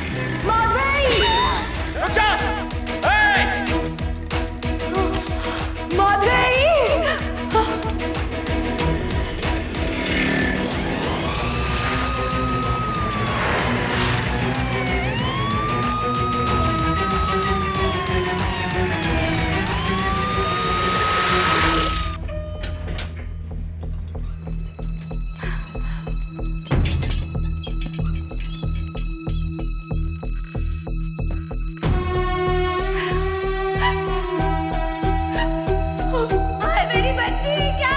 मेरी बच्ची, क्या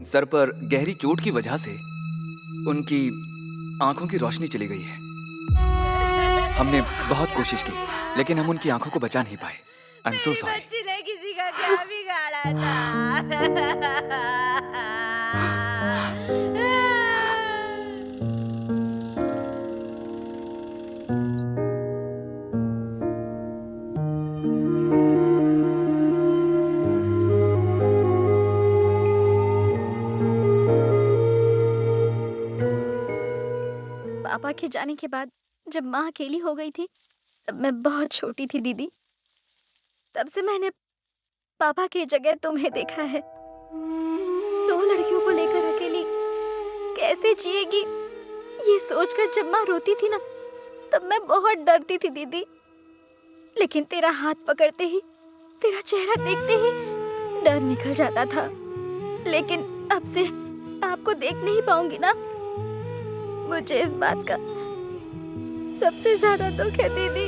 सर पर गहरी चोट की वजह से उनकी आंखों की रोशनी चली गई है। हमने बहुत कोशिश की लेकिन हम उनकी आंखों को बचा नहीं पाए। I am so sorry. बच्ची ने किसी का क्या बिगाड़ा था? पापा के जाने के बाद जब माँ अकेली हो गई थी, तब मैं बहुत छोटी थी दीदी। तब से मैंने पापा की जगह तुम्हें देखा है। 2 लड़कियों को लेकर अकेली कैसे जिएगी, ये सोचकर जब माँ रोती थी ना, तब मैं बहुत डरती थी दीदी। लेकिन तेरा हाथ पकड़ते ही, तेरा चेहरा देखते ही डर निकल जाता था। लेकिन अब से आपको देख नहीं पाऊंगी ना, मुझे इस बात का सबसे ज्यादा दुख है दीदी।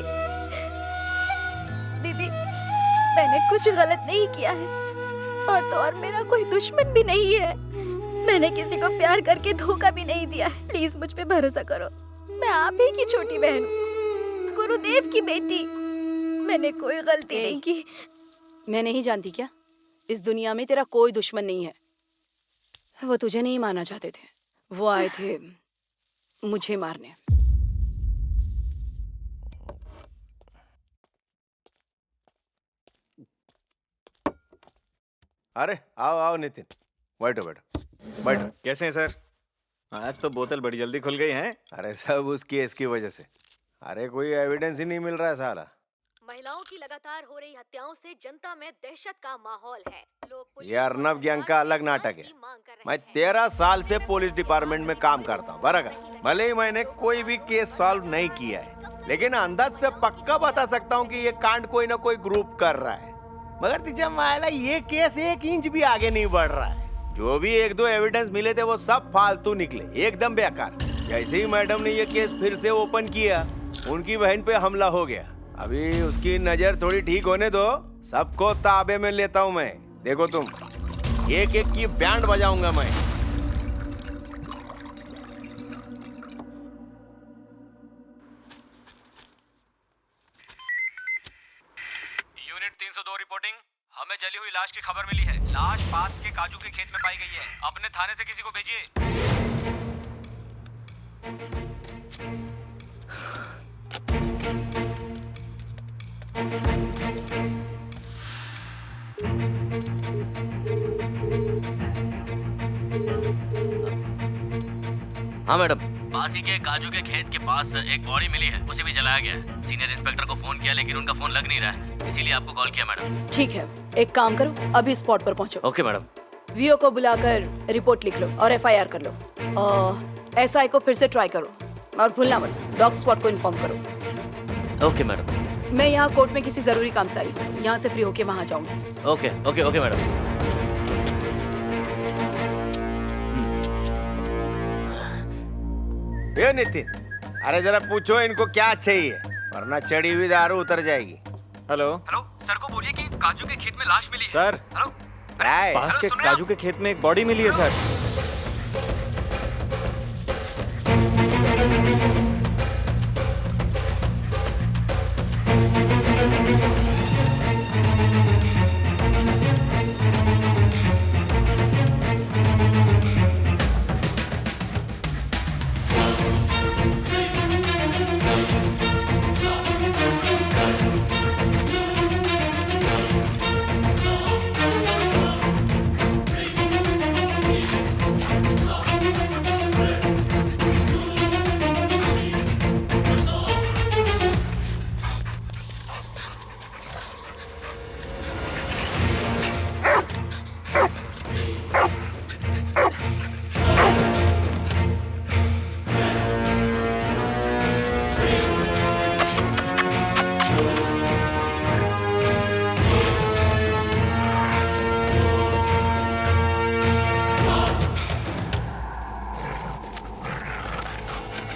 दीदी, मैंने कुछ गलत नहीं किया है, और तो और मेरा कोई दुश्मन भी नहीं है। मैंने किसी को प्यार करके धोखा भी नहीं दिया है। प्लीज मुझ पे भरोसा करो, मैं आप ही की छोटी बहन हूँ, गुरुदेव की बेटी। मैंने कोई गलती नहीं की। मैं नहीं जानती क्या, इस दुनिया में तेरा कोई दुश्मन नहीं है। वो तुझे नहीं मारना चाहते थे, वो आए थे मुझे मारने। अरे आओ आओ नितिन, बैठो बैठो बैठो। कैसे हैं सर? आज तो बोतल बड़ी जल्दी खुल गई है। अरे सब उस केस की वजह से। अरे कोई एविडेंस ही नहीं मिल रहा है साला। महिलाओं की लगातार हो रही हत्याओं से जनता में दहशत का माहौल है। लोग ये अर्नब गैंग का अलग नाटक है। मैं 13 साल से पुलिस डिपार्टमेंट में काम करता हूँ, बराबर। भले ही मैंने कोई भी केस सॉल्व नहीं किया है, लेकिन अंदाज से पक्का बता सकता हूँ कि ये कांड कोई ना कोई ग्रुप कर रहा है। मगर तिच्या मायला ये केस 1 इंच भी आगे नहीं बढ़ रहा है। जो भी 1-2 एविडेंस मिले थे वो सब फालतू निकले, एकदम बेकार। जैसे ही मैडम ने ये केस फिर से ओपन किया, उनकी बहन पे हमला हो गया। अभी उसकी नजर थोड़ी ठीक होने दो, सबको ताबे में लेता हूँ मैं। देखो तुम, एक एक की बैंड बजाऊंगा मैं। Unit 302 reporting. हमें जली हुई लाश की खबर मिली है। लाश पास के काजू के खेत में पाई गई है। अपने थाने से किसी को भेजिए। हाँ मैडम, पासी के काजू के खेत के पास एक बॉडी मिली है, उसे भी जलाया गया है। सीनियर इंस्पेक्टर को फोन किया लेकिन उनका फोन लग नहीं रहा है, इसीलिए आपको कॉल किया मैडम। ठीक है, एक काम करो, अभी स्पॉट पर पहुंचो। Okay madam. वीओ को बुलाकर रिपोर्ट लिख लो और एफआईआर कर लो। एसआई को फिर से ट्राई करो। और भूलना मत डॉग स्पॉट को इन्फॉर्म करो। Okay madam. मैं यहाँ कोर्ट में किसी जरूरी काम से आई हूँ, यहाँ से फ्री होके वहाँ जाऊंगी। Okay okay okay madam. ये नितिन, अरे जरा पूछो इनको क्या चाहिए, वरना चढ़ी हुई दारू उतर जाएगी। हेलो हेलो सर को बोलिए कि काजू के खेत में लाश मिली है। सर। हेलो पास के काजू के खेत में एक बॉडी मिली है सर।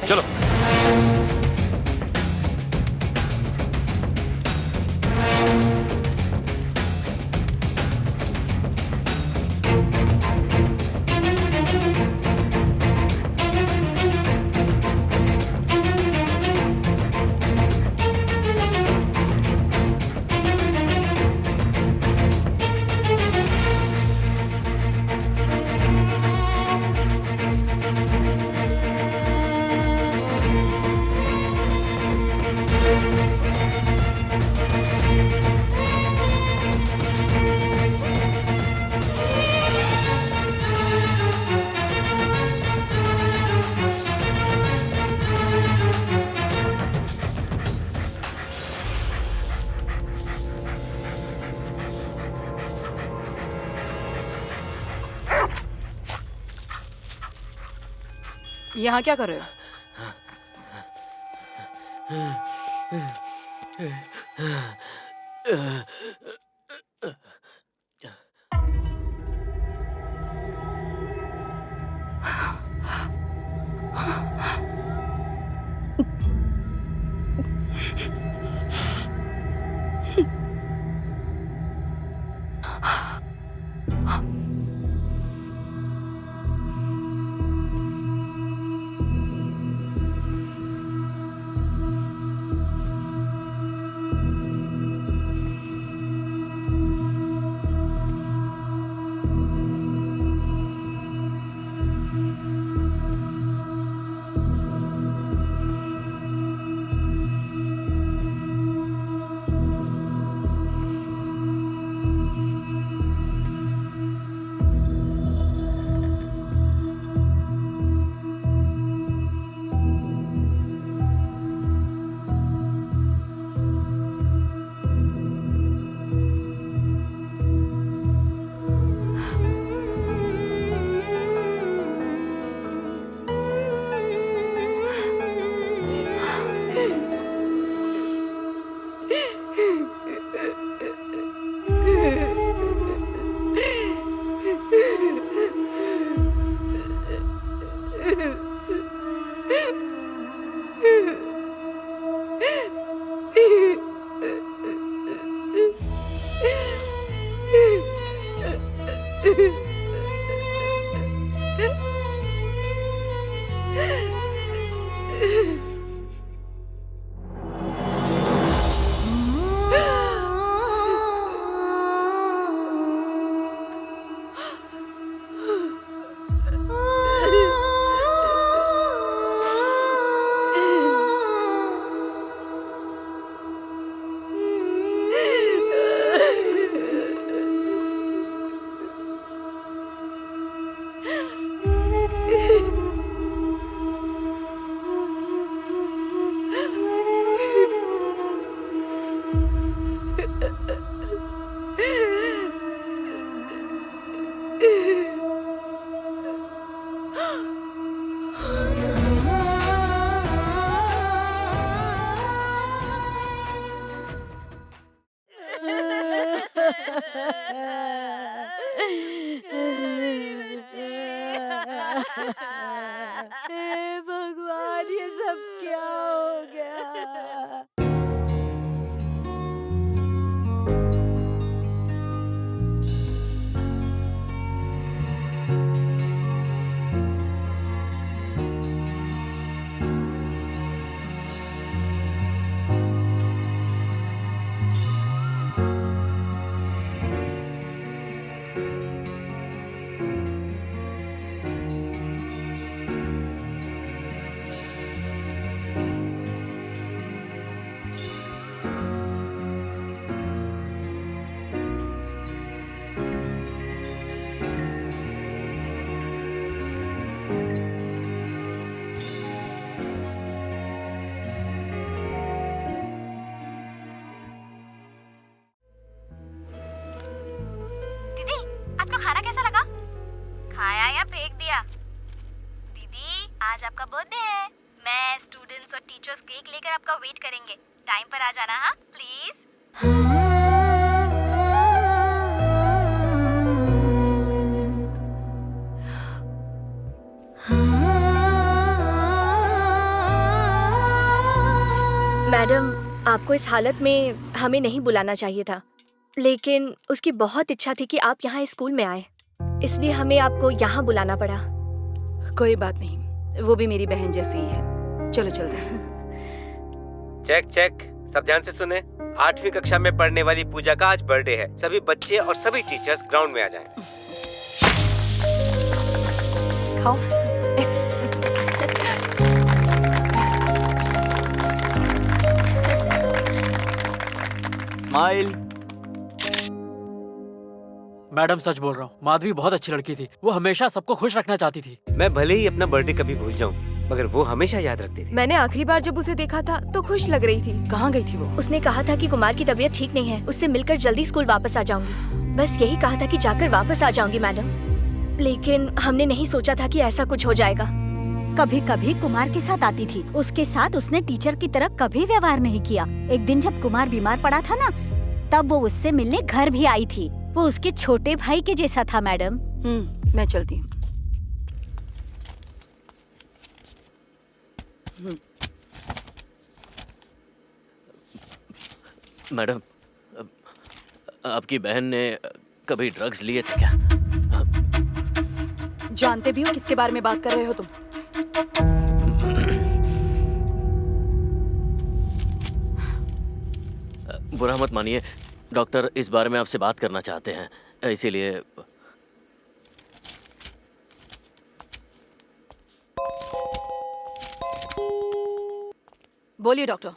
चलो। यहाँ क्या कर रहे हो? हे भगवान, ये सब क्या हो गया? दीदी, आज का खाना कैसा लगा? खाया या फेंक दिया? दीदी, आज आपका बर्थडे है। मैं, स्टूडेंट्स और टीचर्स केक लेकर आपका वेट करेंगे। टाइम पर आ जाना, हाँ प्लीज। मैडम, आपको इस हालत में हमें नहीं बुलाना चाहिए था, लेकिन उसकी बहुत इच्छा थी कि आप यहाँ स्कूल में आए, इसलिए हमें आपको यहाँ बुलाना पड़ा। कोई बात नहीं, वो भी मेरी बहन जैसी ही है। चलो चलते हैं। चेक चेक, सब ध्यान से सुने। 8वीं कक्षा में पढ़ने वाली पूजा का आज बर्थडे है। सभी बच्चे और सभी टीचर्स ग्राउंड में आ जाएं। खाओ। स्माइल। मैडम, सच बोल रहा हूँ, माधवी बहुत अच्छी लड़की थी। वो हमेशा सबको खुश रखना चाहती थी। मैं भले ही अपना बर्थडे कभी भूल जाऊं, मगर वो हमेशा याद रखती थी। मैंने आखिरी बार जब उसे देखा था तो खुश लग रही थी। कहाँ गई थी वो? उसने कहा था कि कुमार की तबीयत ठीक नहीं है, उससे मिलकर जल्दी स्कूल वापस आ जाऊंगी। बस यही कहा था कि जाकर वापस आ जाऊंगी मैडम, लेकिन हमने नहीं सोचा था कि ऐसा कुछ हो जाएगा। कभी कभी कुमार के साथ आती थी, उसके साथ उसने टीचर की तरह कभी व्यवहार नहीं किया। एक दिन जब कुमार बीमार पड़ा था ना, तब वो उससे मिलने घर भी आई थी। वो उसके छोटे भाई के जैसा था मैडम। मैं चलती हूँ। मैडम, आपकी बहन ने कभी ड्रग्स लिए थे क्या? जानते भी हो किसके बारे में बात कर रहे हो तुम? बुरा मत मानिए, डॉक्टर इस बारे में आपसे बात करना चाहते हैं, इसीलिए। बोलिए डॉक्टर।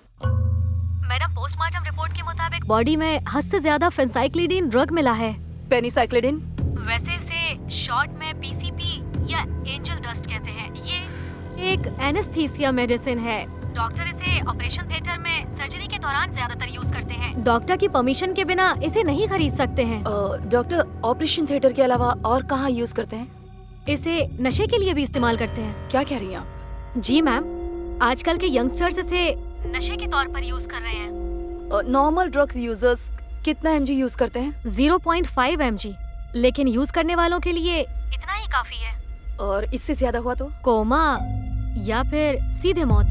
मैडम, पोस्टमार्टम रिपोर्ट के मुताबिक बॉडी में हद से ज्यादा फेंसाइक्लिडीन ड्रग मिला है। पेनिसाइक्लिडीन? वैसे इसे शॉर्ट में पीसीपी या एंजल डस्ट कहते हैं। ये एक एनेस्थीसिया मेडिसिन है। डॉक्टर इसे ऑपरेशन थिएटर में सर्जरी के दौरान ज्यादातर यूज करते हैं। डॉक्टर की परमिशन के बिना इसे नहीं खरीद सकते हैं। डॉक्टर, ऑपरेशन थिएटर के अलावा और कहाँ यूज करते हैं? इसे नशे के लिए भी इस्तेमाल करते हैं। क्या कह रही हैं आप? जी मैम, आजकल के यंगस्टर्स इसे नशे के तौर पर यूज कर रहे हैं। नॉर्मल ड्रग्स यूजर्स कितना mg यूज करते हैं? 0.5 mg, लेकिन यूज करने वालों के लिए इतना ही काफी है। और इससे ज्यादा हुआ तो? कोमा या फिर सीधे मौत।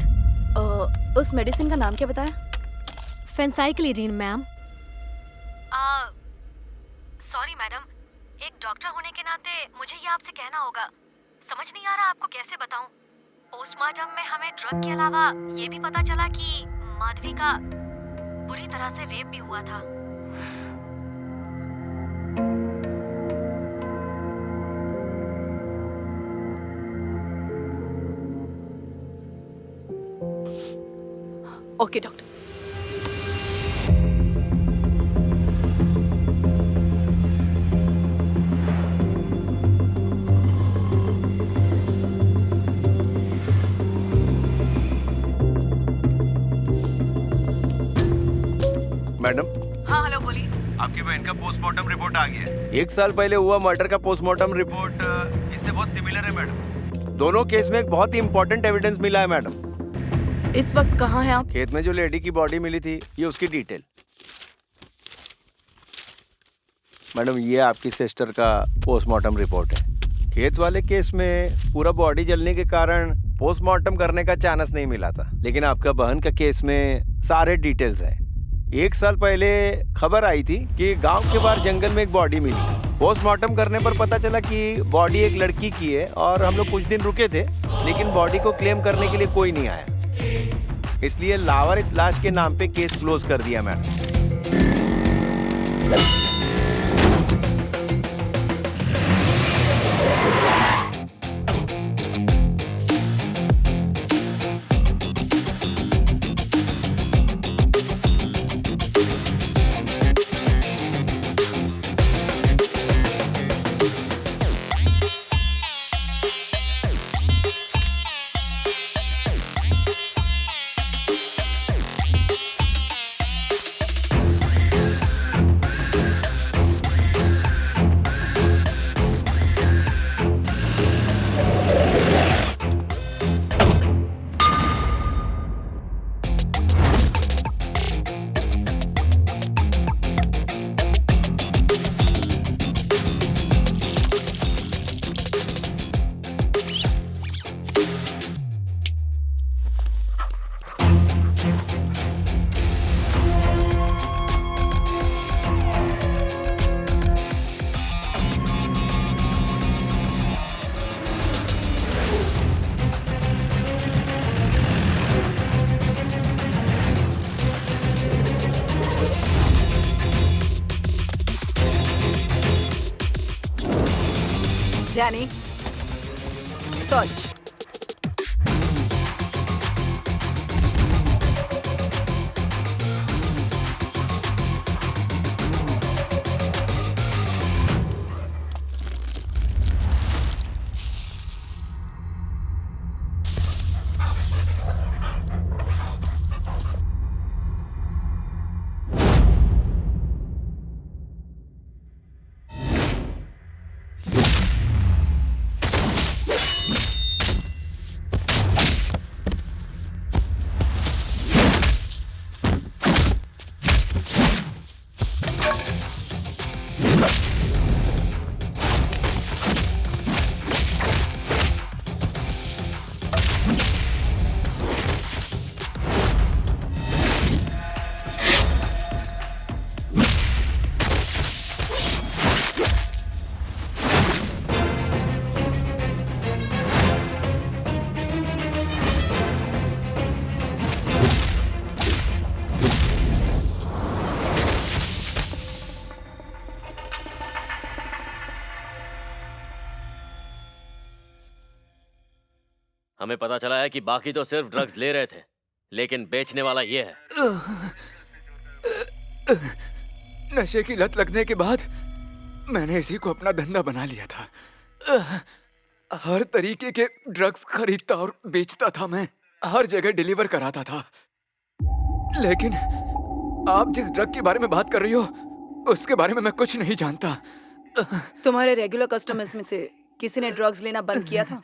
उस मेडिसिन का नाम क्या बताया? फेंसाइक्लिडीन मैम। सॉरी मैडम, एक डॉक्टर होने के नाते मुझे ये आपसे कहना होगा। समझ नहीं आ रहा आपको कैसे बताऊं। पोस्टमार्टम में हमें ड्रग के अलावा ये भी पता चला कि माधवी का बुरी तरह से रेप भी हुआ था। Okay doctor. मैडम। हाँ हेलो, बोलिए। आपकी बहन का पोस्टमार्टम रिपोर्ट आ गया है। 1 साल पहले हुआ मर्डर का पोस्टमार्टम रिपोर्ट इससे बहुत सिमिलर है मैडम। दोनों केस में एक बहुत ही इंपॉर्टेंट एविडेंस मिला है मैडम। इस वक्त कहाँ हैं आप? खेत में जो लेडी की बॉडी मिली थी, ये उसकी डिटेल। मैडम ये आपकी सिस्टर का पोस्टमार्टम रिपोर्ट है। खेत वाले केस में पूरा बॉडी जलने के कारण पोस्टमार्टम करने का चांस नहीं मिला था, लेकिन आपका बहन का केस में सारे डिटेल्स हैं। 1 साल पहले खबर आई थी कि गांव के बाहर जंगल में एक बॉडी मिली। पोस्टमार्टम करने पर पता चला कि बॉडी एक लड़की की है और हम लोग कुछ दिन रुके थे, लेकिन बॉडी को क्लेम करने के लिए कोई नहीं आया, इसलिए लावारिस लाश के नाम पे केस क्लोज कर दिया मैडम। Danny, search. हमें पता चला है कि बाकी तो सिर्फ ड्रग्स ले रहे थे, लेकिन बेचने वाला ये है। नशे की लत लगने के बाद मैंने इसी को अपना धंधा बना लिया था। हर तरीके के ड्रग्स खरीदता और बेचता था मैं, हर जगह डिलीवर कराता था। लेकिन आप जिस ड्रग के बारे में बात कर रही हो, उसके बारे में मैं कुछ नहीं जानता। तुम्हारे रेगुलर कस्टमर्स में से किसी ने ड्रग्स लेना बंद किया था?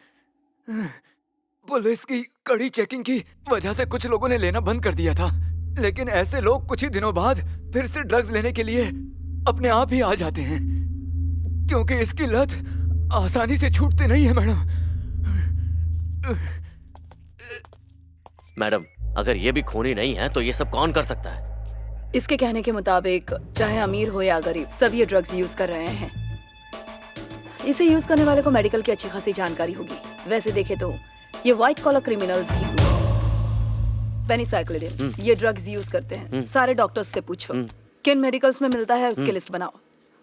पुलिस की कड़ी चेकिंग की वजह से कुछ लोगों ने लेना बंद कर दिया था, लेकिन ऐसे लोग कुछ ही दिनों बाद फिर से ड्रग्स लेने के लिए अपने आप ही आ जाते हैं, क्योंकि इसकी लत आसानी से छूटती नहीं है मैडम। मैडम, अगर ये भी खूनी नहीं है तो ये सब कौन कर सकता है? इसके कहने के मुताबिक चाहे अमीर हो या गरीब, सब ये ड्रग्स यूज कर रहे हैं। इसे यूज करने वाले को मेडिकल की अच्छी खासी जानकारी होगी। वैसे देखे तो ये व्हाइट कॉलर क्रिमिनल्स ही होंगे। पेनिसाइक्लिडिन ये ड्रग्स यूज करते हैं। सारे डॉक्टर्स से पूछो किन मेडिकल्स में मिलता है, उसकी लिस्ट बनाओ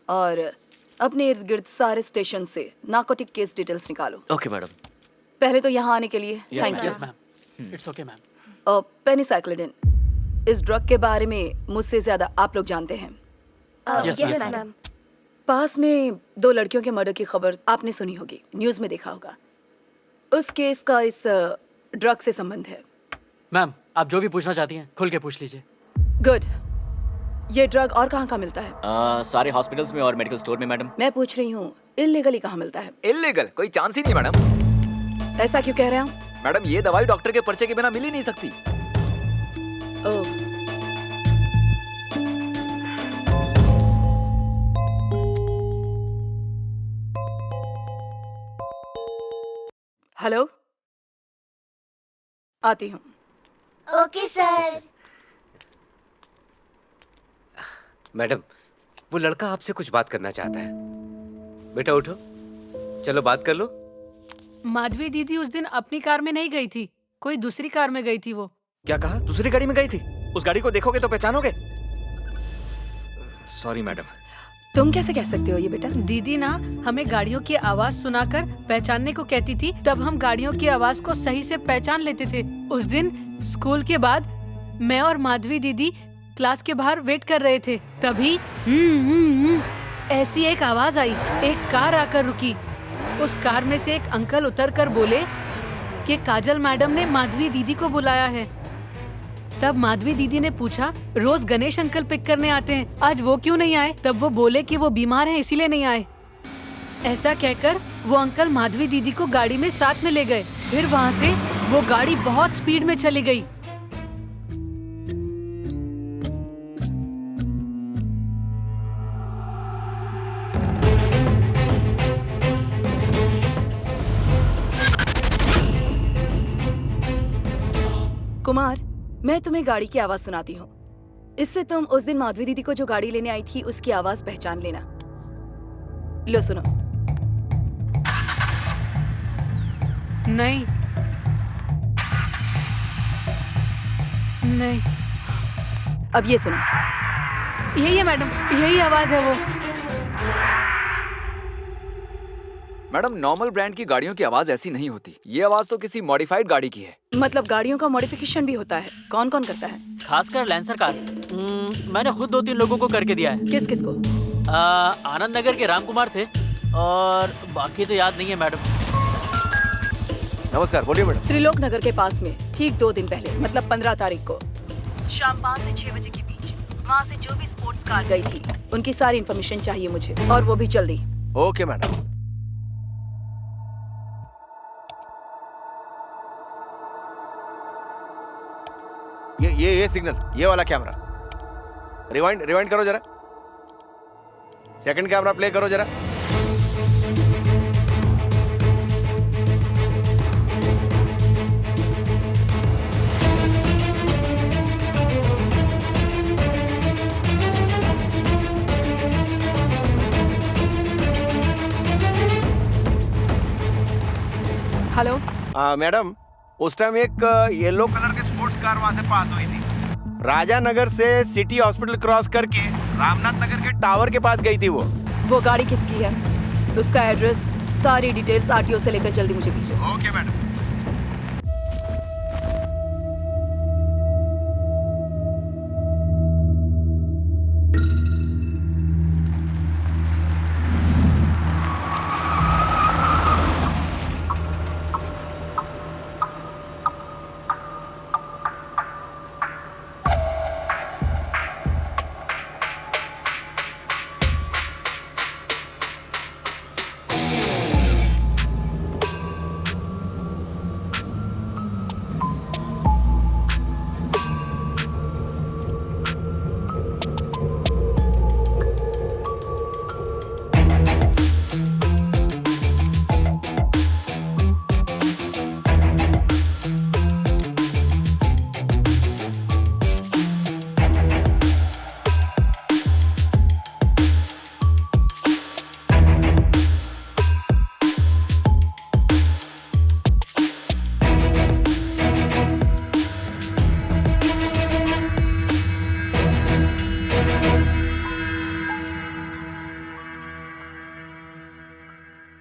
और अपने इर्द गिर्द सारे स्टेशन से नार्कोटिक केस डिटेल्स निकालो। Okay madam. पहले तो यहाँ आने के लिए thank you. It's okay ma'am. और पेनिसाइक्लिडिन, इस ड्रग के बारे में मुझसे ज्यादा आप लोग जानते हैं। Yes ma'am. पास में 2 लड़कियों के मर्डर की खबर आपने सुनी होगी, न्यूज में देखा होगा। उस केस का इस ड्रग से संबंध है। मैम, आप जो भी पूछना चाहती हैं खुल के पूछ लीजिए। गुड। ये ड्रग और कहाँ मिलता है? सारे हॉस्पिटल्स में और मेडिकल स्टोर में मैडम। मैं पूछ रही हूँ इल्लीगली कहाँ मिलता है? इल्लीगल कोई चांस ही नहीं मैडम। ऐसा क्यों कह रहे हैं? मैडम ये दवाई डॉक्टर के पर्चे के बिना मिल ही नहीं सकती। हेलो, आती हूँ। Okay sir. मैडम, वो लड़का आपसे कुछ बात करना चाहता है। बेटा उठो, चलो बात कर लो। माधवी दीदी उस दिन अपनी कार में नहीं गई थी, कोई दूसरी कार में गई थी वो। क्या कहा? दूसरी गाड़ी में गई थी? उस गाड़ी को देखोगे तो पहचानोगे? Sorry madam. तुम कैसे कह सकते हो ये बेटा? दीदी ना हमें गाड़ियों की आवाज सुनाकर पहचानने को कहती थी, तब हम गाड़ियों की आवाज को सही से पहचान लेते थे। उस दिन स्कूल के बाद मैं और माधवी दीदी क्लास के बाहर वेट कर रहे थे, तभी ऐसी एक आवाज आई। एक कार आकर रुकी। उस कार में से एक अंकल उतरकर बोले कि काजल मैडम ने माधवी दीदी को बुलाया है। तब माधवी दीदी ने पूछा, रोज गणेश अंकल पिक करने आते हैं, आज वो क्यों नहीं आए? तब वो बोले कि वो बीमार हैं इसीलिए नहीं आए। ऐसा कहकर वो अंकल माधवी दीदी को गाड़ी में साथ में ले गए। फिर वहाँ से वो गाड़ी बहुत स्पीड में चली गई। कुमार, मैं तुम्हें गाड़ी की आवाज सुनाती हूँ। इससे तुम उस दिन माधवी दीदी को जो गाड़ी लेने आई थी उसकी आवाज पहचान लेना। लो सुनो। नहीं नहीं, अब ये सुनो। यही है मैडम, यही आवाज है वो। मैडम, नॉर्मल ब्रांड की गाड़ियों की आवाज ऐसी नहीं होती। ये आवाज तो किसी मॉडिफाइड गाड़ी की है। मतलब गाड़ियों का मॉडिफिकेशन भी होता है? कौन कौन करता है? खासकर लैंसर कार। मैंने खुद 2-3 लोगों को करके दिया है। किस किस को? आनंद नगर के राम कुमार थे और बाकी तो याद नहीं है मैडम। नमस्कार, बोलिए मैडम। त्रिलोक नगर के पास में ठीक 2 दिन पहले, मतलब 15 तारीख को शाम 5 से 6 बजे के बीच वहाँ से जो भी स्पोर्ट्स कार गई थी उनकी सारी इन्फॉर्मेशन चाहिए मुझे, और वो भी जल्दी। Okay madam. ये सिग्नल, ये वाला कैमरा रिवाइंड करो जरा। सेकंड कैमरा प्ले करो जरा। हेलो मैडम, उस टाइम एक येलो कलर की स्पोर्ट्स कार वहां से पास हुई थी। राजा नगर से सिटी हॉस्पिटल क्रॉस करके रामनाथ नगर के टावर के पास गई थी वो गाड़ी किसकी है? उसका एड्रेस, सारी डिटेल्स आरटीओ से लेकर जल्दी मुझे भेजो। Okay madam.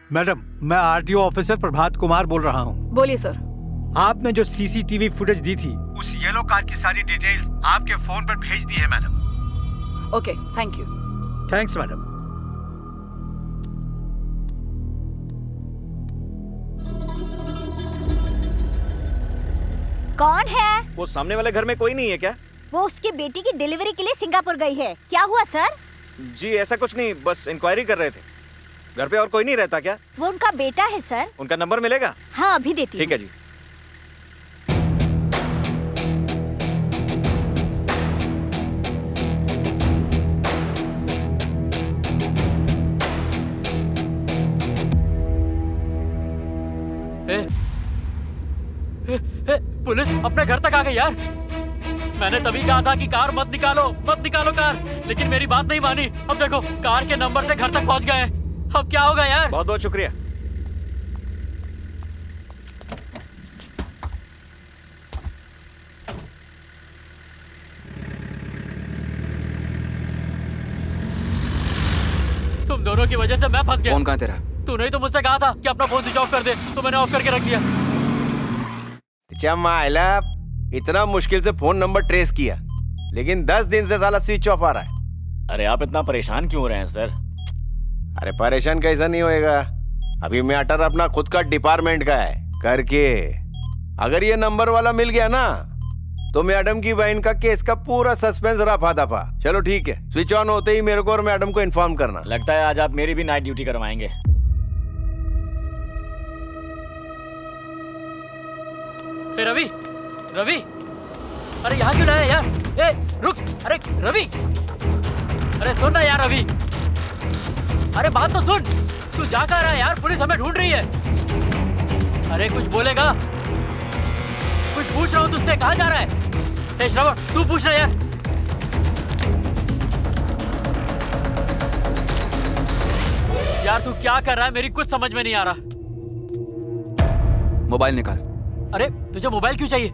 मैडम, मैं आरटीओ ऑफिसर प्रभात कुमार बोल रहा हूँ। बोलिए सर। आपने जो सीसीटीवी फुटेज दी थी, उस येलो कार की सारी डिटेल्स आपके फोन पर भेज दी है madam. Okay, thank you. Thanks madam. कौन है? वो सामने वाले घर में कोई नहीं है क्या? वो उसकी बेटी की डिलीवरी के लिए सिंगापुर गई है। क्या हुआ सर? जी ऐसा कुछ नहीं, बस इंक्वायरी कर रहे थे। घर पे और कोई नहीं रहता क्या? वो उनका बेटा है सर। उनका नंबर मिलेगा? हाँ, अभी देती हूँ। ठीक है जी। पुलिस अपने घर तक आ गई यार। मैंने तभी कहा था कि कार मत निकालो कार, लेकिन मेरी बात नहीं मानी। अब देखो कार के नंबर से घर तक पहुंच गए हैं। अब क्या होगा यार? बहुत बहुत शुक्रिया। तुम दोनों की वजह से मैं फंस गया। फोन कहाँ तेरा? तूने ही तो मुझसे कहा था कि अपना फोन स्विच ऑफ कर दे, तो मैंने ऑफ करके रख दिया। चमाइला, इतना मुश्किल से फोन नंबर ट्रेस किया, लेकिन 10 दिन से साला स्विच ऑफ आ रहा है। अरे आप इतना परेशान क्यों हो रहे हैं सर? अरे परेशान कैसा नहीं होएगा, अभी मैटर अपना खुद का डिपार्टमेंट का है करके। अगर ये नंबर वाला मिल गया ना, तो मैडम की बहन का केस का पूरा सस्पेंस रफा दफा। चलो ठीक है, स्विच ऑन होते ही मेरे को और मैडम को इन्फॉर्म करना। लगता है आज आप मेरी भी नाइट ड्यूटी करवाएंगे। रवि, रवि, अरे यहाँ क्यों लाया यार? ए, रुक, अरे रवि, अरे सुन ना यार रवि, अरे बात तो सुन। तू जा कर रहा है यार? पुलिस हमें ढूंढ रही है। अरे कुछ बोलेगा? कुछ पूछ रहा हूँ तुझसे, कहाँ जा रहा है? ए श्रवण, तू पूछ रहा यार। यार तू क्या कर रहा है? मेरी कुछ समझ में नहीं आ रहा। मोबाइल निकाल। अरे तुझे मोबाइल क्यों चाहिए?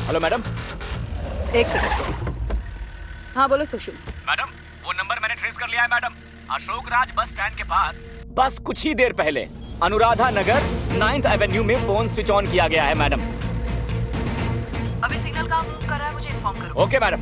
Hello madam. एक सेकंड। हाँ बोलो सुशील। मैडम वो नंबर मैंने ट्रेस कर लिया है madam. Ashok Raj bus stand के पास बस कुछ ही देर पहले अनुराधा नगर 9th एवेन्यू में फोन स्विच ऑन किया गया है मैडम। अभी सिग्नल कहाँ मूव कर रहा है, मुझे इन्फॉर्म करो। Okay madam.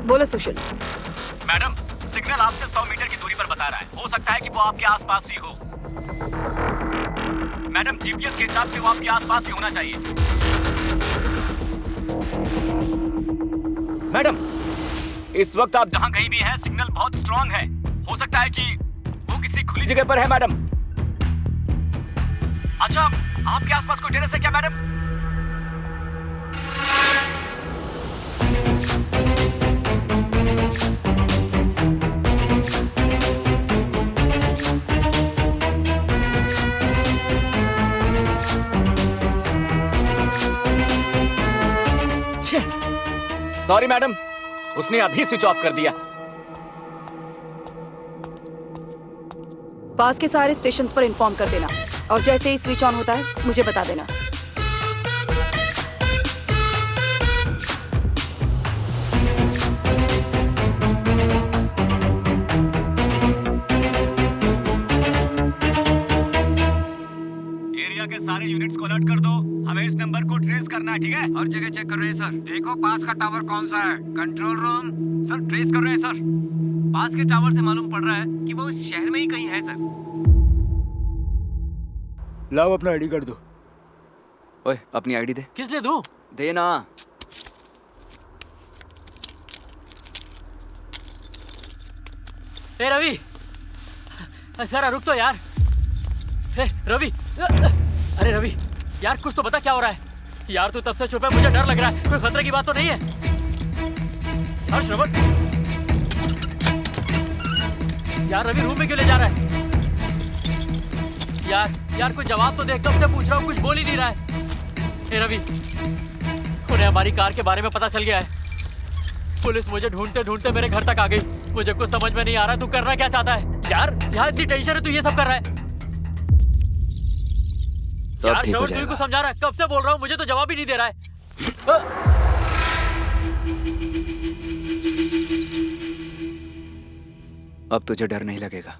बोलो सुशील। मैडम सिग्नल आपसे 100 मीटर की दूरी पर बता रहा है। हो सकता है कि वो आपके आसपास ही हो। मैडम जीपीएस के हिसाब से वो आपके आसपास ही होना चाहिए। मैडम इस वक्त आप जहां कहीं भी हैं, सिग्नल बहुत स्ट्रांग है। हो सकता है कि वो किसी खुली जगह पर है मैडम। अच्छा आपके आसपास कोई टेरेस है क्या मैडम? सॉरी मैडम, उसने अभी स्विच ऑफ कर दिया। पास के सारे स्टेशंस पर इन्फॉर्म कर देना, और जैसे ही स्विच ऑन होता है मुझे बता देना। एरिया के सारे यूनिट्स को अलर्ट कर दो। हमें इस नंबर को ट्रेस करना है, ठीक है? हर जगह चेक कर रहे हैं सर। देखो पास का टावर कौन सा है। कंट्रोल रूम सर ट्रेस कर रहे हैं सर। पास के टावर से मालूम पड़ रहा है कि वो इस शहर में ही कहीं है सर। लाओ अपना आईडी कार्ड दो। ओए अपनी आईडी दे। किस लिए दूं? दे ना। ए रवि, जरा रुक तो यार। ए रवि, अरे रवि यार कुछ तो बता क्या हो रहा है यार। तू तब से चुप है, मुझे डर लग रहा है। कोई खतरे की बात तो नहीं है? हर्ष रवि यार, रवि रूम में क्यों ले जा रहा है यार कोई जवाब तो दे। कब से पूछ रहा हूँ, कुछ बोल ही नहीं रहा है। ए रवि, उन्हें हमारी कार के बारे में पता चल गया है। पुलिस मुझे ढूंढते ढूंढते मेरे घर तक आ गई। मुझे कुछ समझ में नहीं आ रहा तू करना क्या चाहता है यार। यहाँ इतनी टेंशन है तू ये सब कर रहा है यार। ठीक हो शौर्य, तू ही जाएगा। कुछ समझा रहा है, कब से बोल रहा हूँ, मुझे तो जवाब ही नहीं दे रहा है। अब तुझे डर नहीं लगेगा।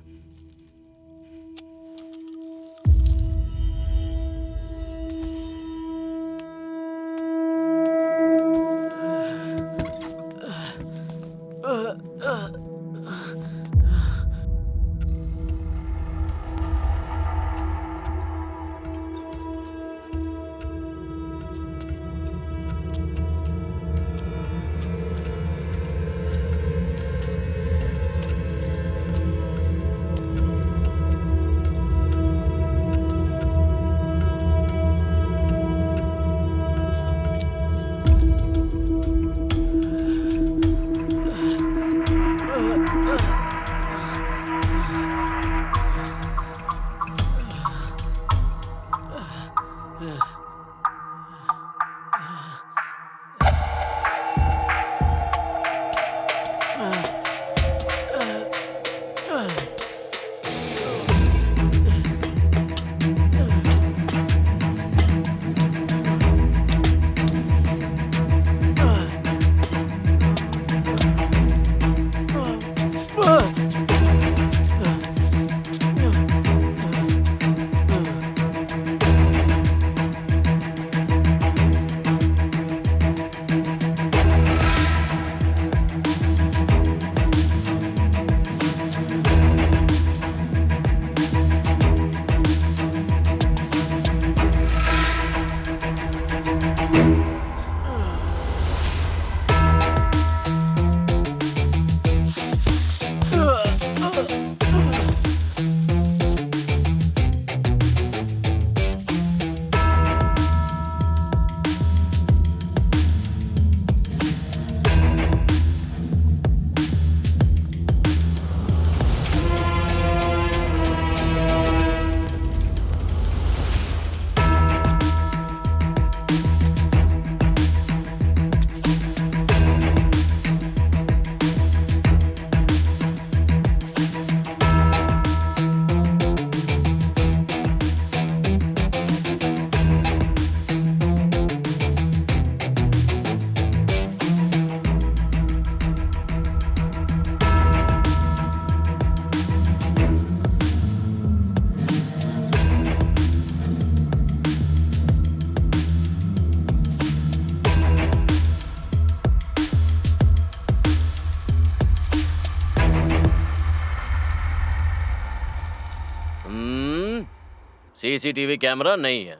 सीसीटीवी कैमरा नहीं है,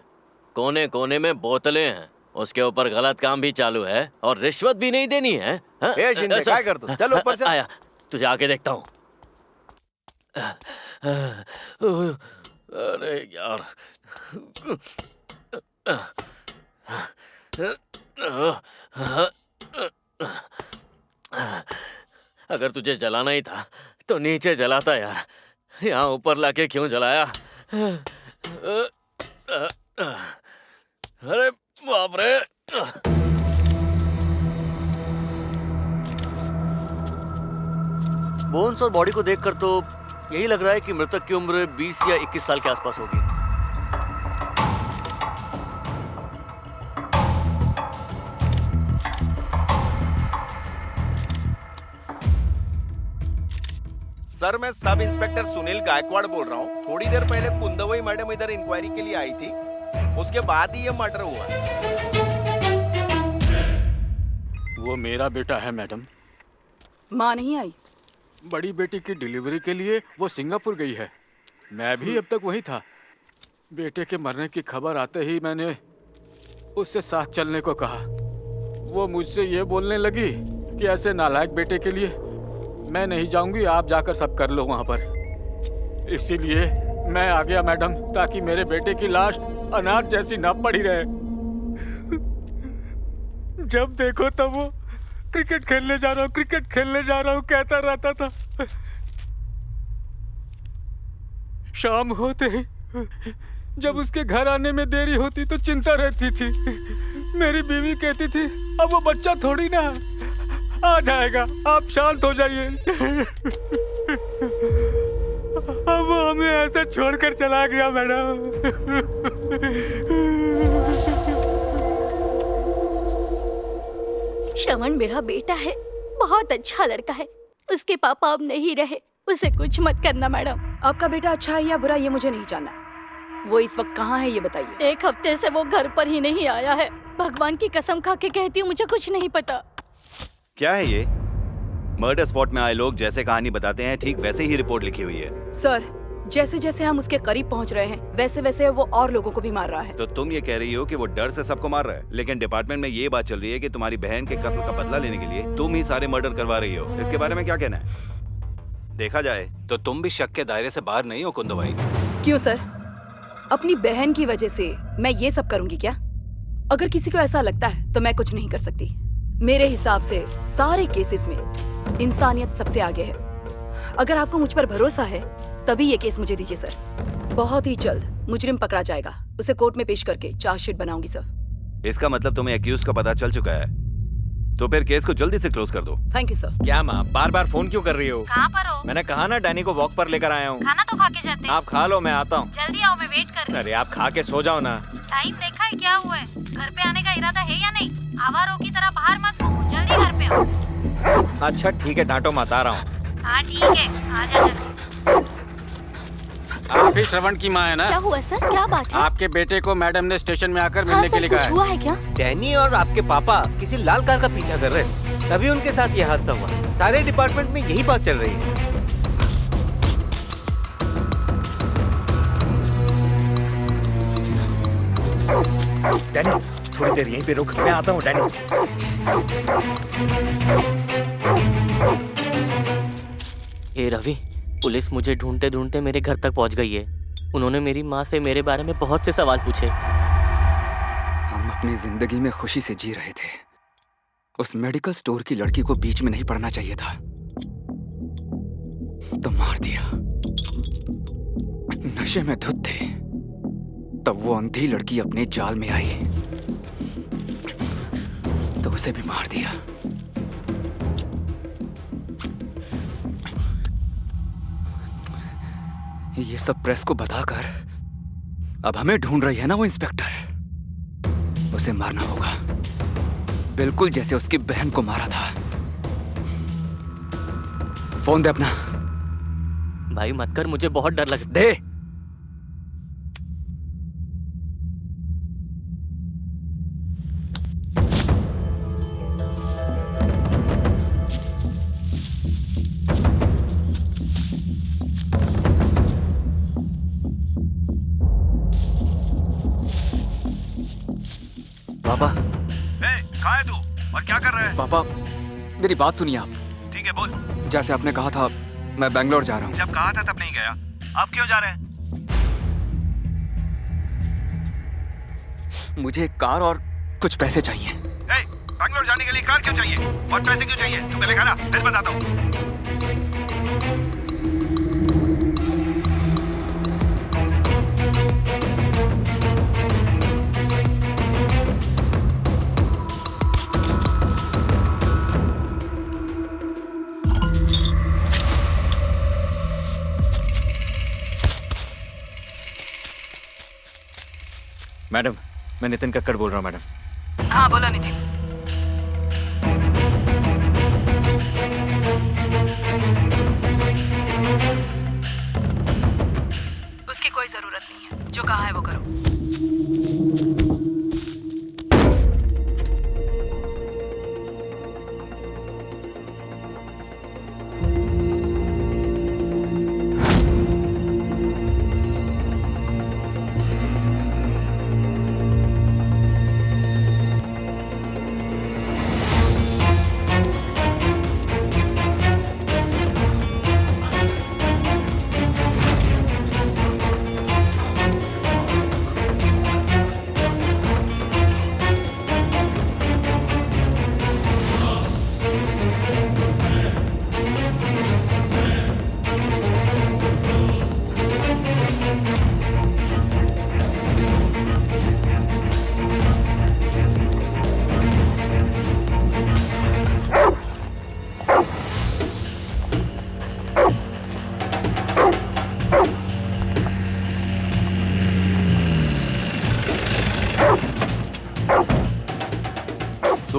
कोने कोने में बोतलें हैं, उसके ऊपर गलत काम भी चालू है और रिश्वत भी नहीं देनी है। हाँ? ए शिंदे, ऐसा- क्या कर तू? चल ऊपर चल। आया, तुझे आके देखता हूँ। अरे यार, अगर तुझे जलाना ही था तो नीचे जलाता यार, यहाँ ऊपर लाके क्यों जलाया? अरे बाप रे! बोन्स और बॉडी को देखकर तो यही लग रहा है कि मृतक की उम्र 20 या 21 साल के आसपास होगी। सर, मैं सब इंस्पेक्टर सुनील गायकवाड़ बोल रहा हूँ। थोड़ी देर पहले कुंदवई मैडम इधर इंक्वायरी के लिए आई थी, उसके बाद ही ये मर्डर हुआ। वो मेरा बेटा है मैडम। माँ नहीं आई? बड़ी बेटी की डिलीवरी के लिए वो सिंगापुर गई है, मैं भी अब तक वहीं था। बेटे के मरने की खबर आते ही मैंने उससे साथ चलने को कहा। वो मुझसे ये बोलने लगी कि ऐसे नालायक बेटे के लिए मैं नहीं जाऊंगी, आप जाकर सब कर लो वहां पर। इसीलिए मैं आ गया मैडम, ताकि मेरे बेटे की लाश अनाथ जैसी न पड़ी रहे। जब देखो तब वो क्रिकेट खेलने जा रहा हूँ, क्रिकेट खेलने जा रहा हूँ कहता रहता था। शाम होते ही जब उसके घर आने में देरी होती तो चिंता रहती थी। मेरी बीवी कहती थी अब वो बच्चा थोड़ी ना, आ जाएगा, आप शांत हो जाइए। अब वो हमें ऐसे छोड़कर चला गया मैडम। श्रवण मेरा बेटा है, बहुत अच्छा लड़का है। उसके पापा अब नहीं रहे, उसे कुछ मत करना मैडम। आपका बेटा अच्छा है या बुरा ये मुझे नहीं जानना। वो इस वक्त कहाँ है ये बताइए। 1 हफ्ते से वो घर पर ही नहीं आया है। भगवान की कसम खा के कहती हूँ मुझे कुछ नहीं पता। क्या है ये? मर्डर स्पॉट में आए लोग जैसे कहानी बताते हैं ठीक वैसे ही रिपोर्ट लिखी हुई है। सर, जैसे जैसे हम उसके करीब पहुंच रहे हैं वैसे वैसे वो और लोगों को भी मार रहा है। तो तुम ये कह रही हो कि वो डर से सबको मार रहा है, लेकिन डिपार्टमेंट में ये बात चल रही है कि तुम्हारी बहन के कत्ल का बदला लेने के लिए तुम ही सारे मर्डर करवा रही हो। इसके बारे में क्या कहना है? देखा जाए तो तुम भी शक के दायरे से बाहर नहीं हो कुंदू भाई। क्यों सर? अपनी बहन की वजह से मैं ये सब करूंगी क्या? अगर किसी को ऐसा लगता है तो मैं कुछ नहीं कर सकती। मेरे हिसाब से सारे केसेस में इंसानियत सबसे आगे है। अगर आपको मुझ पर भरोसा है तभी ये केस मुझे दीजिए सर। बहुत ही जल्द मुजरिम पकड़ा जाएगा। उसे कोर्ट में पेश करके चार्जशीट बनाऊंगी सर। इसका मतलब तुम्हें एक्यूज का पता चल चुका है, तो फिर केस को जल्दी से क्लोज कर दो। Thank you sir. क्या माँ बार बार फोन क्यों कर रही हो? कहाँ पर हो? मैंने कहा ना डैनी को वॉक पर लेकर आया हूँ। खाना तो खा के जाते। आप खा लो, मैं आता हूँ। जल्दी आओ, मैं वेट कर रही हूँ। अरे आप खा के सो जाओ ना। टाइम देखा है क्या हुआ है? घर पे आने का इरादा है या नहीं? आवारों की तरह बाहर मत घूमो, जल्दी घर पे आओ। अच्छा ठीक है, डांटो मत, आ रहा हूँ। हाँ ठीक है, आजा जल्दी। आप ही श्रवण की माँ है ना? क्या हुआ सर, क्या बात है? आपके बेटे को मैडम ने स्टेशन में आकर मिलने के लिए कहा कुछ हुआ है क्या? डैनी और आपके पापा किसी लाल कार का पीछा कर रहे हैं, तभी उनके साथ ये हादसा हुआ। सारे डिपार्टमेंट में यही बात चल रही है। डैनी थोड़ी देर यहीं पे रुक, मैं आता हूँ डैनी। ए रवि, पुलिस मुझे ढूंढते ढूंढते मेरे घर तक पहुंच गई है। उन्होंने मेरी माँ से मेरे बारे में बहुत से सवाल पूछे। हम अपनी जिंदगी में खुशी से जी रहे थे। उस मेडिकल स्टोर की लड़की को बीच में नहीं पड़ना चाहिए था, तो मार दिया। नशे में धुत थे, तब वो अंधी लड़की अपने जाल में आई तो उसे भी मार दिया। ये सब प्रेस को बताकर अब हमें ढूंढ रही है ना वो इंस्पेक्टर। उसे मारना होगा, बिल्कुल जैसे उसकी बहन को मारा था। फोन दे अपना। भाई मत कर, मुझे बहुत डर लग। दे। पापा। कहाँ है तू और क्या कर रहा है? पापा मेरी बात सुनिए आप। ठीक है बोल। जैसे आपने कहा था मैं बैंगलोर जा रहा हूँ। जब कहा था तब नहीं गया, अब क्यों जा रहे हैं? मुझे एक कार और कुछ पैसे चाहिए। बैंगलोर जाने के लिए कार क्यों चाहिए और पैसे क्यों चाहिए? तू पहले खाना, फिर बताता हूँ। मैडम, मैं नितिन कक्कड़ बोल रहा हूँ मैडम। हाँ बोलो नितिन। उसकी कोई जरूरत नहीं है, जो कहा है वो करो।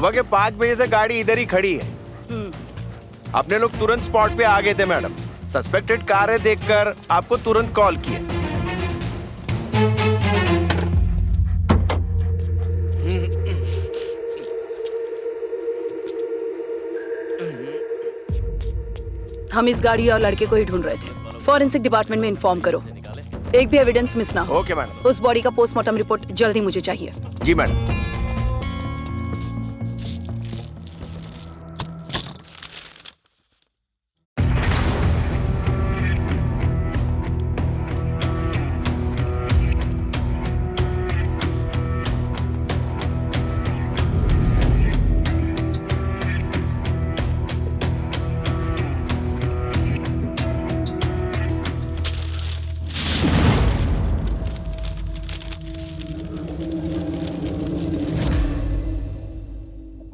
सुबह के 5 बजे से गाड़ी इधर ही खड़ी है। अपने लोग तुरंत स्पॉट पे आ गए थे मैडम। सस्पेक्टेड कारें देखकर आपको तुरंत कॉल किया। हम इस गाड़ी और लड़के को ही ढूंढ रहे थे। फॉरेंसिक डिपार्टमेंट में इन्फॉर्म करो, एक भी एविडेंस मिस ना हो। Okay madam. उस बॉडी का पोस्टमार्टम रिपोर्ट जल्दी मुझे चाहिए। जी मैडम।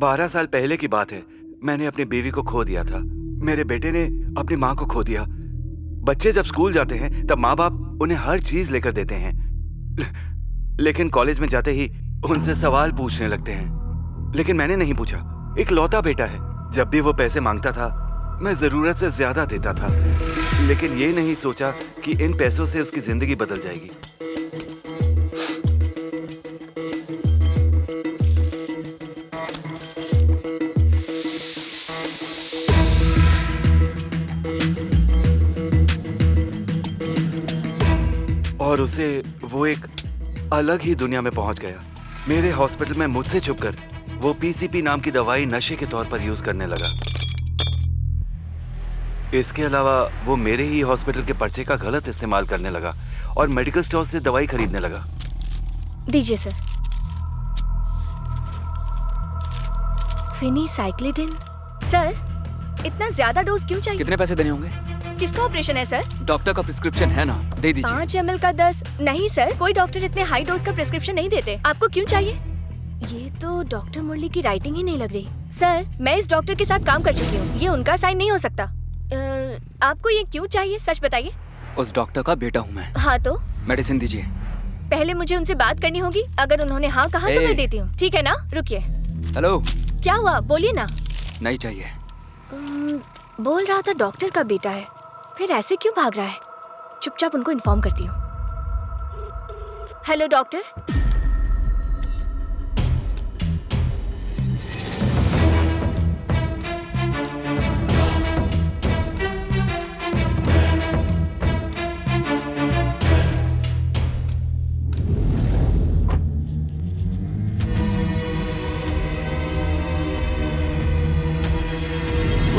बारह साल पहले की बात है। मैंने अपनी बीवी को खो दिया था। मेरे बेटे ने अपनी माँ को खो दिया। बच्चे जब स्कूल जाते हैं तब माँ बाप उन्हें हर चीज लेकर देते हैं, लेकिन कॉलेज में जाते ही उनसे सवाल पूछने लगते हैं। लेकिन मैंने नहीं पूछा। एक लौता बेटा है। जब भी वो पैसे मांगता था मैं जरूरत से ज्यादा देता था, लेकिन ये नहीं सोचा कि इन पैसों से उसकी जिंदगी बदल जाएगी। और उसे वो एक अलग ही दुनिया में पहुंच गया। मेरे हॉस्पिटल में मुझसे छुपकर वो पीसीपी नाम की दवाई नशे के तौर पर यूज करने लगा। इसके अलावा वो मेरे ही हॉस्पिटल के पर्चे का गलत इस्तेमाल करने लगा और मेडिकल स्टोर से दवाई खरीदने लगा। दीजिए सर। फिनीसाइक्लिडिन। सर, इतना ज्यादा डोज क्यों चाहिए? कितने पैसे देने होंगे? किसका ऑपरेशन है सर? डॉक्टर का प्रिस्क्रिप्शन है ना, दे दीजिए। 5 ml का 10। नहीं सर, कोई डॉक्टर इतने हाई डोज का प्रिस्क्रिप्शन नहीं देते। आपको क्यों चाहिए? ये तो डॉक्टर मुरली की राइटिंग ही नहीं लग रही। सर, मैं इस डॉक्टर के साथ काम कर चुकी हूँ, ये उनका साइन नहीं हो सकता। आपको ये क्यों चाहिए, सच बताइए। उस डॉक्टर का बेटा हूँ मैं। हाँ तो? मेडिसिन दीजिए। पहले मुझे उनसे बात करनी होगी। अगर उन्होंने हाँ कहा तो मैं देती हूँ, ठीक है ना? रुकिए। हेलो। क्या हुआ, बोलिए ना। नहीं चाहिए। बोल रहा था डॉक्टर का बेटा है, फिर ऐसे क्यों भाग रहा है? चुपचाप उनको इन्फॉर्म करती हूँ। Hello doctor.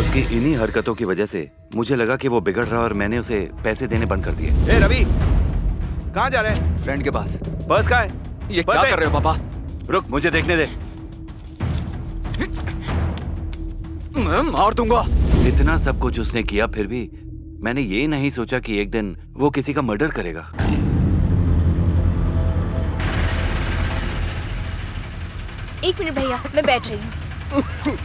उसकी इन्हीं हरकतों की वजह से मुझे लगा कि वो बिगड़ रहा और मैंने उसे पैसे देने बंद कर दिए। ए रवि, कहाँ जा रहे हैं? फ्रेंड के पास। पर्स कहाँ है? ये क्या कर रहे हो पापा? रुक, मुझे देखने दे। मैं मार दूंगा। इतना सब कुछ उसने किया, फिर भी मैंने ये नहीं सोचा कि एक दिन वो किसी का मर्डर करेगा। एक मिनट भैया, मैं बैठ रही हूँ।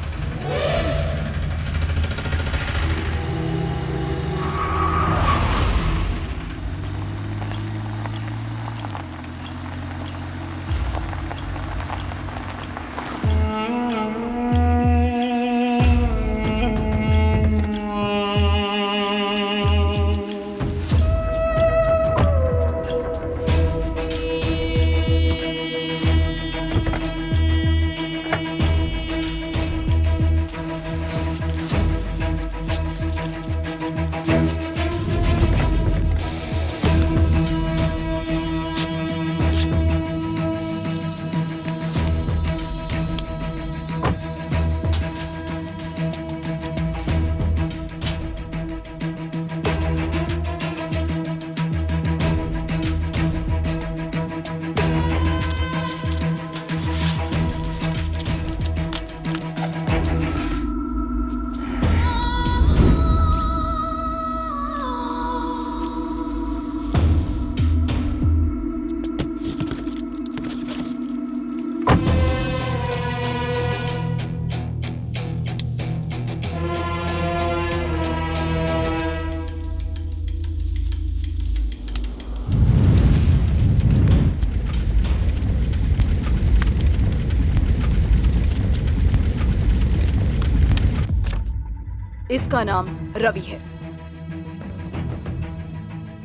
इसका नाम रवि है।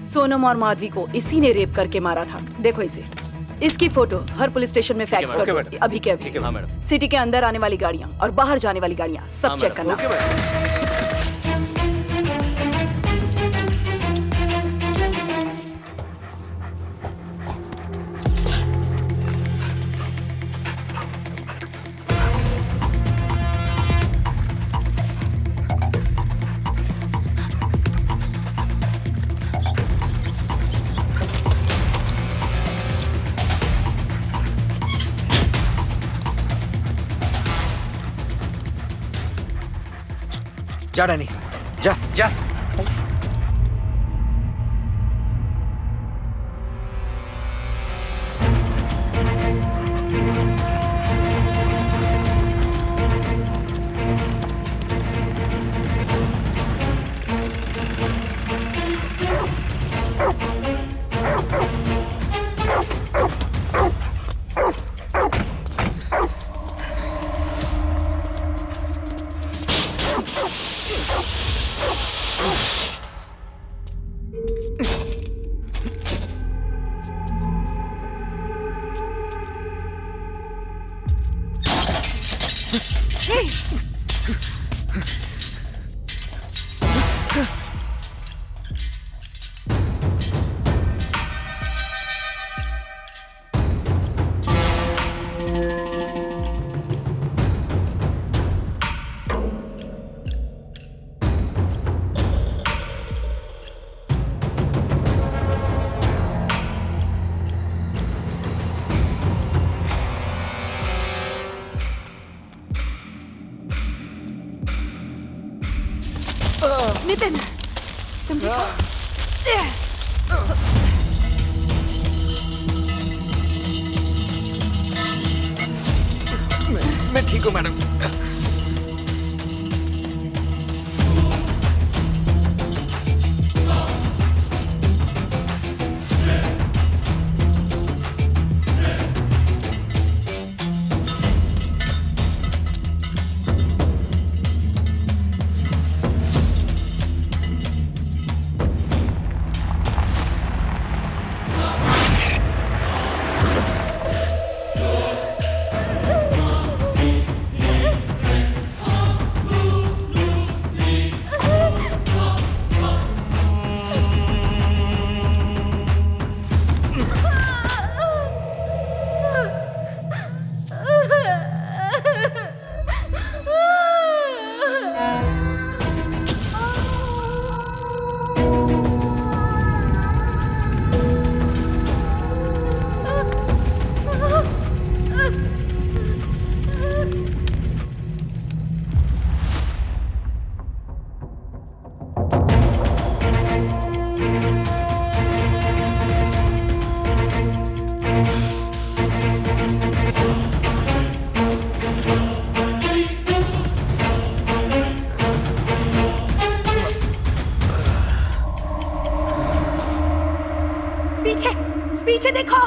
सोनम और माधवी को इसी ने रेप करके मारा था। देखो इसे, इसकी फोटो हर पुलिस स्टेशन में फैक्स कर दो अभी के अभी। सिटी के अंदर आने वाली गाड़ियां और बाहर जाने वाली गाड़ियां सब चेक करना। जा रानी, जा जा। नितिन, तुम ठीक हो? मैं ठीक हूँ मैडम। पीछे देखो।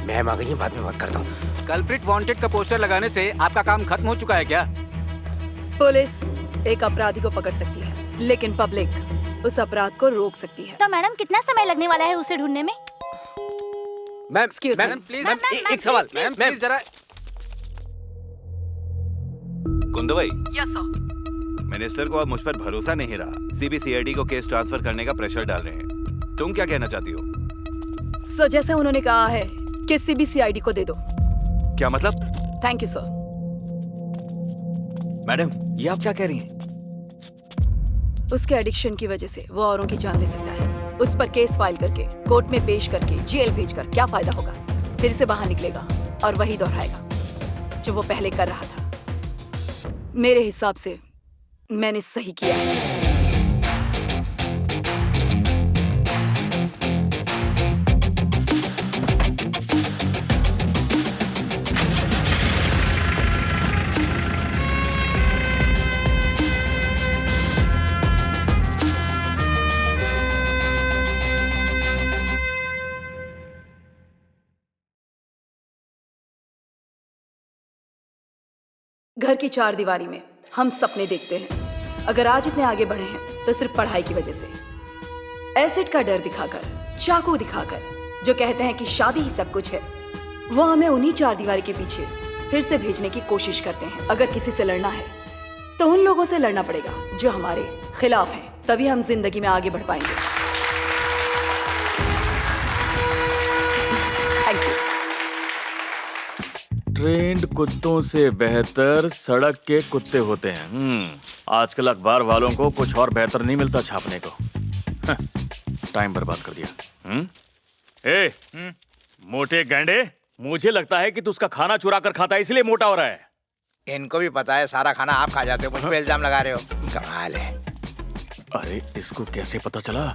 मैम आ गई है, बाद में बात करता हूँ। कल्प्रिट वांटेड का पोस्टर लगाने से आपका काम खत्म हो चुका है क्या? पुलिस एक अपराधी को पकड़ सकती है, लेकिन पब्लिक उस अपराध को रोक सकती है। तो मैडम कितना समय लगने वाला है उसे ढूंढने में? मैम मैम प्लीज एक सवाल मैम प्लीज जरा। कुंदू भाई, यस सर। मिनिस्टर को अब मुझ पर भरोसा नहीं रहा। सीबीसीआईडी को केस ट्रांसफर करने का प्रेशर डाल रहे हैं। तुम क्या कहना चाहती हो? सर जैसे उन्होंने कहा है कि सीबीसीआईडी को दे दो। क्या मतलब? Thank you sir. मैडम ये आप क्या कह रही हैं? उसके एडिक्शन की वजह से वो औरों की जान ले सकता है। उस पर केस फाइल करके कोर्ट में पेश करके जेल भेजकर क्या फायदा होगा? फिर से बाहर निकलेगा और वही दोहराएगा जो वो पहले कर रहा था। मेरे हिसाब से मैंने सही किया है। घर की चार दीवारी में हम सपने देखते हैं। अगर आज इतने आगे बढ़े हैं तो सिर्फ पढ़ाई की वजह से। एसिड का डर दिखाकर, चाकू दिखाकर जो कहते हैं कि शादी ही सब कुछ है, वो हमें उन्हीं चार दीवारी के पीछे फिर से भेजने की कोशिश करते हैं। अगर किसी से लड़ना है तो उन लोगों से लड़ना पड़ेगा जो हमारे खिलाफ हैं, तभी हम जिंदगी में आगे बढ़ पाएंगे। Thank you. ट्रेंड कुत्तों से बेहतर सड़क के कुत्ते होते हैं। आजकल अखबार वालों को कुछ और बेहतर नहीं मिलता छापने को। टाइम बर्बाद कर दिया। मोटे गैंडे, मुझे लगता है कि तू उसका खाना चुरा कर खाता है, इसलिए मोटा हो रहा है। इनको भी पता है सारा खाना आप खा जाते हो, मुझ पे इल्जाम लगा रहे हो। कमाल है। अरे इसको कैसे पता चला?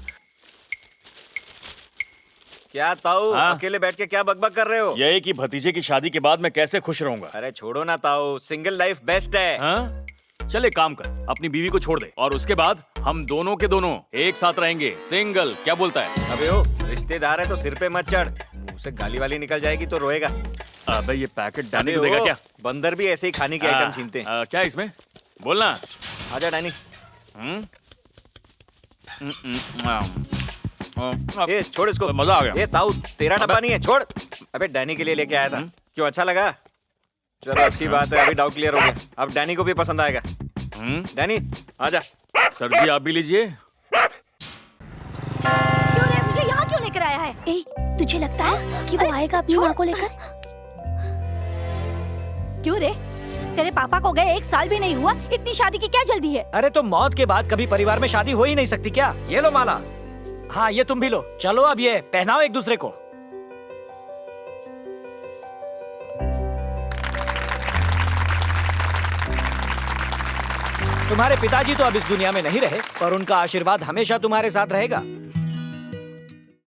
क्या ताऊ, अकेले बैठ के क्या बकबक कर रहे हो? यही कि भतीजे की शादी के बाद मैं कैसे खुश रहूंगा। अरे छोड़ो ना ताऊ, सिंगल लाइफ बेस्ट है। हाँ? चल एक काम कर, अपनी बीवी को छोड़ दे और उसके बाद हम दोनों के दोनों एक साथ रहेंगे, सिंगल। क्या बोलता है? अबे ओ, रिश्तेदार है तो सिर पे मत चढ़, उसे गाली वाली निकल जाएगी तो रोएगा। अबे ये पैकेट डैनी को देगा क्या? बंदर भी ऐसे ही खाने की आइटम छीनते हैं। क्या इसमें? बोलना। आजा डैनी। ये छोड़ इसको, मजा आ गया। ये ताऊ तेरा डब्बा नहीं है, छोड़। अबे डैनी के लिए लेके आया था। क्यों, अच्छा लगा? चलो अच्छी बात है, अभी डाउट क्लियर हो गया। अब डैनी को भी पसंद आएगा। डैनी आजा। सर जी आप भी लीजिए। क्यों रे, मुझे यहाँ क्यों लेकर आया है? तुझे लगता है कि वो आएगा अपनी माँ को लेकर? क्यों रे, तेरे पापा को गए 1 साल भी नहीं हुआ, इतनी शादी की क्या जल्दी है? अरे तो मौत के बाद कभी परिवार में शादी हो ही नहीं सकती क्या? ये लो माला। हाँ ये तुम भी लो। चलो अब ये पहनाओ एक दूसरे को। तुम्हारे पिताजी तो अब इस दुनिया में नहीं रहे, पर उनका आशीर्वाद हमेशा तुम्हारे साथ रहेगा।